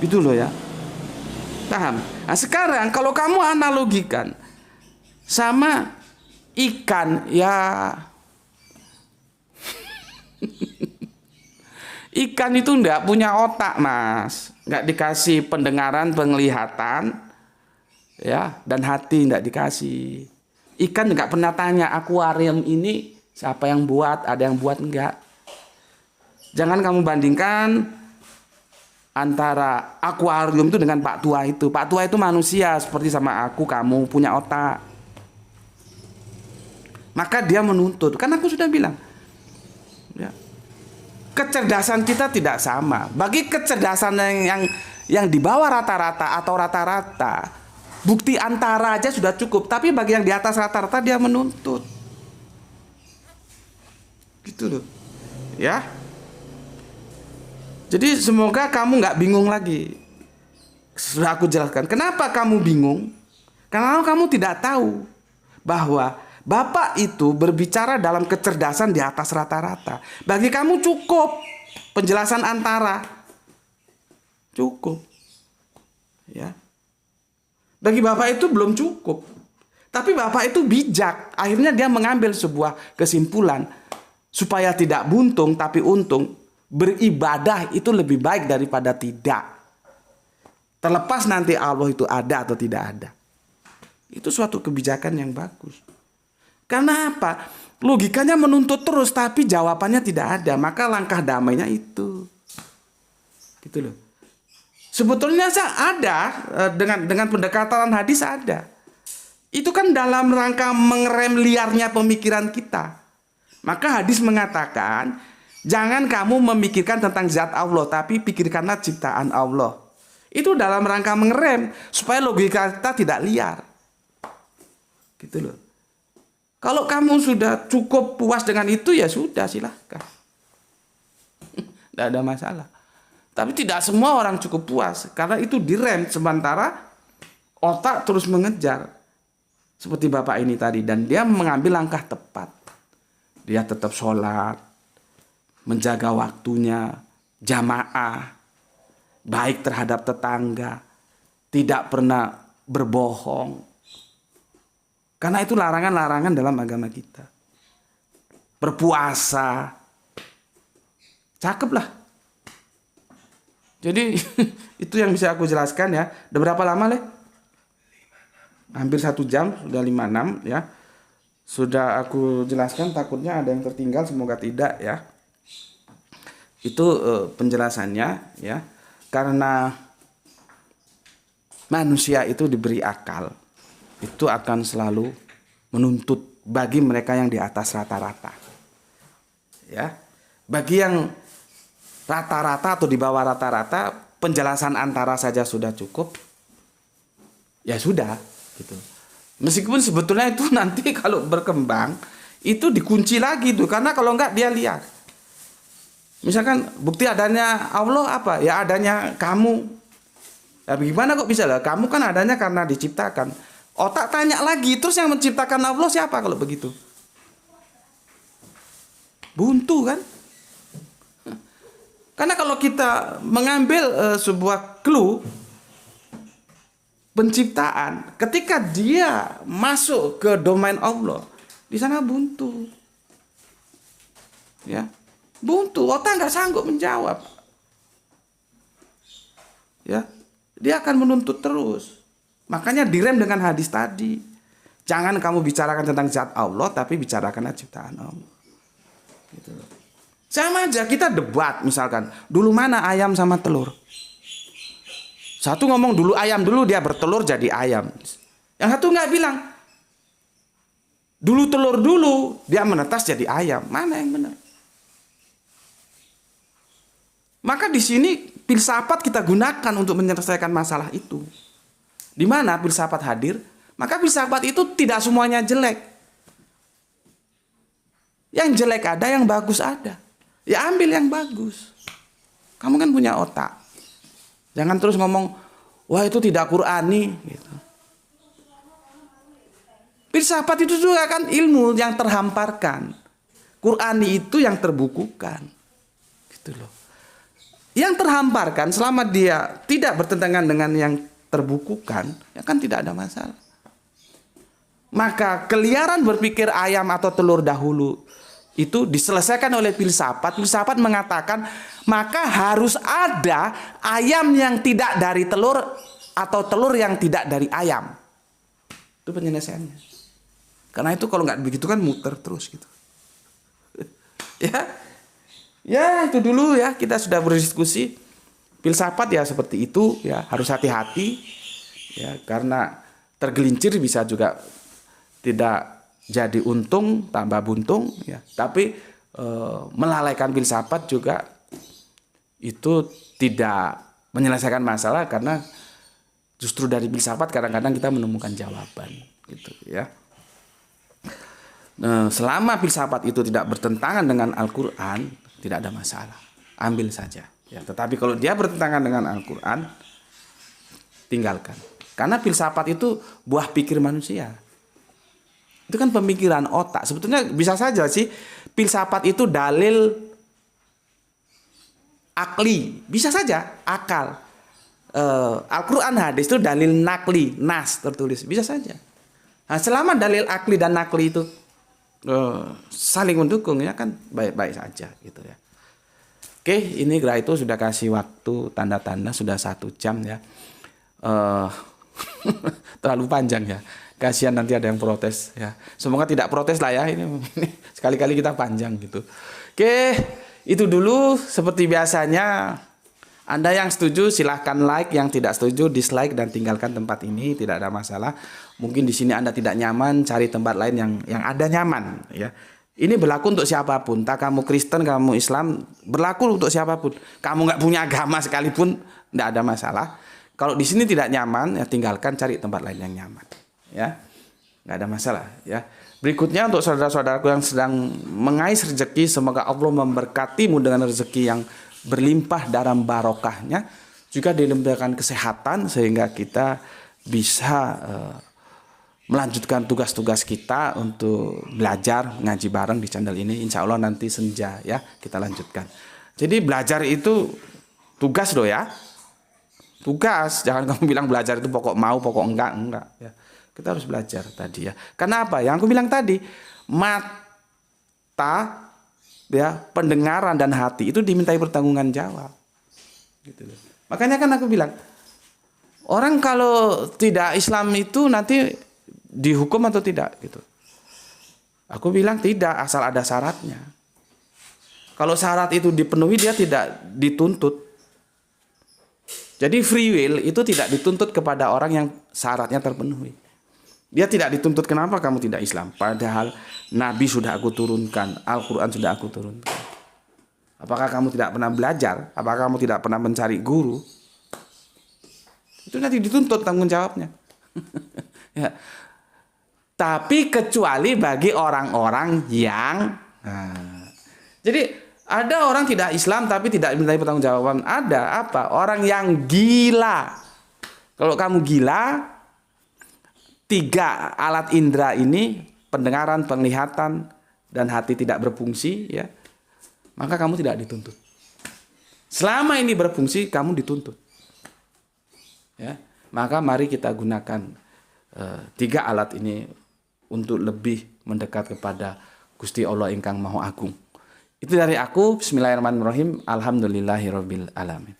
Gitu loh ya. Paham? Nah, sekarang kalau kamu analogikan sama ikan ya ikan itu enggak punya otak, Mas. Enggak dikasih pendengaran, penglihatan, ya, dan hati enggak dikasih. Ikan enggak pernah tanya, akuarium ini siapa yang buat, ada yang buat enggak. Jangan kamu bandingkan antara akuarium itu dengan Pak Tua itu. Pak Tua itu manusia seperti sama aku, kamu punya otak. Maka dia menuntut. Kan aku sudah bilang. Ya. Kecerdasan kita tidak sama. Bagi kecerdasan yang di bawah rata-rata atau rata-rata, bukti antara aja sudah cukup. Tapi bagi yang di atas rata-rata dia menuntut. Gitu loh. Ya. Jadi semoga kamu nggak bingung lagi. Sudah aku jelaskan. Kenapa kamu bingung? Karena kamu tidak tahu bahwa Bapak itu berbicara dalam kecerdasan di atas rata-rata. Bagi kamu cukup penjelasan antara. Cukup. Ya. Bagi Bapak itu belum cukup. Tapi Bapak itu bijak. Akhirnya dia mengambil sebuah kesimpulan. Supaya tidak buntung tapi untung. Beribadah itu lebih baik daripada tidak. Terlepas nanti Allah itu ada atau tidak ada. Itu suatu kebijakan yang bagus. Karena apa? Logikanya menuntut terus tapi jawabannya tidak ada. Maka langkah damainya itu. Gitu loh. Sebetulnya ada dengan pendekatan hadis ada. Itu kan dalam rangka mengerem liarnya pemikiran kita. Maka hadis mengatakan, jangan kamu memikirkan tentang zat Allah, tapi pikirkanlah ciptaan Allah. Itu dalam rangka mengerem supaya logika kita tidak liar. Gitu loh. Kalau kamu sudah cukup puas dengan itu ya sudah silahkan. Tidak ada masalah. Tapi tidak semua orang cukup puas karena itu direm sementara otak terus mengejar. Seperti Bapak ini tadi dan dia mengambil langkah tepat. Dia tetap sholat, menjaga waktunya, jamaah. Baik terhadap tetangga, tidak pernah berbohong. Karena itu larangan-larangan dalam agama kita. Berpuasa. Cakep lah. Jadi itu yang bisa aku jelaskan ya. Udah berapa lama Le? Hampir 1 jam, sudah 56 ya. Sudah aku jelaskan, takutnya ada yang tertinggal, semoga tidak ya. Itu penjelasannya ya. Karena manusia itu diberi akal, itu akan selalu menuntut bagi mereka yang di atas rata-rata. Ya, bagi yang rata-rata atau di bawah rata-rata, penjelasan antara saja sudah cukup. Ya sudah, gitu. Meskipun sebetulnya itu nanti kalau berkembang itu dikunci lagi tuh, karena kalau enggak dia liar. Misalkan bukti adanya Allah apa? Ya adanya kamu. Ya bagaimana kok bisa lah? Kamu kan adanya karena diciptakan. Otak tanya lagi, terus yang menciptakan Allah siapa kalau begitu? Buntu kan? Karena kalau kita mengambil sebuah clue penciptaan, ketika dia masuk ke domain Allah, di sana buntu. Ya. Buntu, otak nggak sanggup menjawab. Ya, dia akan menuntut terus. Makanya direm dengan hadis tadi. Jangan kamu bicarakan tentang zat Allah, tapi bicarakanlah ciptaan Allah. Gitu. Sama aja kita debat misalkan. Dulu mana ayam sama telur? Satu ngomong dulu ayam dulu, dia bertelur jadi ayam. Yang satu nggak bilang. Dulu telur dulu, dia menetas jadi ayam. Mana yang benar? Maka di sini filsafat kita gunakan untuk menyelesaikan masalah itu. Di mana filsafat hadir, maka filsafat itu tidak semuanya jelek. Yang jelek ada, yang bagus ada. Ya ambil yang bagus. Kamu kan punya otak. Jangan terus ngomong, wah itu tidak Qur'ani. Gitu. Filsafat itu juga kan ilmu yang terhamparkan. Qur'ani itu yang terbukukan. Gitu loh. Yang terhamparkan selama dia tidak bertentangan dengan yang terbukukan, ya kan tidak ada masalah. Maka keliaran berpikir ayam atau telur dahulu itu diselesaikan oleh filsafat. Filsafat mengatakan maka harus ada ayam yang tidak dari telur atau telur yang tidak dari ayam. Itu penyelesaiannya. Karena itu kalau nggak begitu kan muter terus gitu. Ya. Ya itu dulu ya, kita sudah berdiskusi. Filsafat ya seperti itu ya, harus hati-hati ya, karena tergelincir bisa juga tidak jadi untung tambah buntung ya. Tapi melalaikan filsafat juga itu tidak menyelesaikan masalah, karena justru dari filsafat kadang-kadang kita menemukan jawaban gitu ya. Selama filsafat itu tidak bertentangan dengan Al-Quran, tidak ada masalah. Ambil saja. Ya, tetapi kalau dia bertentangan dengan Al-Quran, tinggalkan. Karena filsafat itu buah pikir manusia. Itu kan pemikiran otak. Sebetulnya bisa saja sih filsafat itu dalil akli. Bisa saja, akal. Al-Quran, hadis itu dalil nakli, nas tertulis. Bisa saja. Nah, selama dalil akli dan nakli itu saling mendukung, ya kan baik-baik saja gitu ya. Oke, ini Gra itu sudah kasih waktu tanda-tanda sudah 1 jam ya. Terlalu panjang ya. Kasihan nanti ada yang protes ya. Semoga tidak protes lah ya, ini sekali-kali kita panjang gitu. Oke, itu dulu seperti biasanya. Anda yang setuju silahkan like, yang tidak setuju dislike dan tinggalkan tempat ini, tidak ada masalah. Mungkin di sini Anda tidak nyaman, cari tempat lain yang ada nyaman ya. Ini berlaku untuk siapapun, tak kamu Kristen, kamu Islam, berlaku untuk siapapun. Kamu nggak punya agama sekalipun, tidak ada masalah. Kalau di sini tidak nyaman, ya tinggalkan, cari tempat lain yang nyaman. Ya, nggak ada masalah. Ya. Berikutnya untuk saudara-saudaraku yang sedang mengais rezeki, semoga Allah memberkatimu dengan rezeki yang berlimpah dalam barokahnya, juga dilimpahkan kesehatan sehingga kita bisa melanjutkan tugas-tugas kita untuk belajar ngaji bareng di channel ini. Insya Allah nanti senja ya kita lanjutkan. Jadi belajar itu tugas loh ya, tugas. Jangan kamu bilang belajar itu pokok mau pokok enggak ya. Kita harus belajar tadi ya. Karena apa? Yang aku bilang tadi, mata ya, pendengaran dan hati itu dimintai pertanggungan jawab. Gitu. Makanya kan aku bilang, orang kalau tidak Islam itu nanti dihukum atau tidak gitu. Aku bilang tidak, asal ada syaratnya. Kalau syarat itu dipenuhi, dia tidak dituntut. Jadi free will itu tidak dituntut kepada orang yang syaratnya terpenuhi. Dia tidak dituntut, kenapa kamu tidak Islam? Padahal Nabi sudah aku turunkan, Al-Quran sudah aku turunkan. Apakah kamu tidak pernah belajar? Apakah kamu tidak pernah mencari guru? Itu nanti dituntut tanggung jawabnya. Ya. Tapi kecuali bagi orang-orang yang jadi ada orang tidak Islam tapi tidak dimintai pertanggungjawaban. Ada apa? Orang yang gila. Kalau kamu gila, 3 alat indera ini, pendengaran, penglihatan, dan hati tidak berfungsi, ya, maka kamu tidak dituntut. Selama ini berfungsi, kamu dituntut. Ya, maka mari kita gunakan 3 alat ini untuk lebih mendekat kepada Gusti Allah ingkang Maha Agung. Itu dari aku. Bismillahirrahmanirrahim. Alhamdulillahirabbil alamin.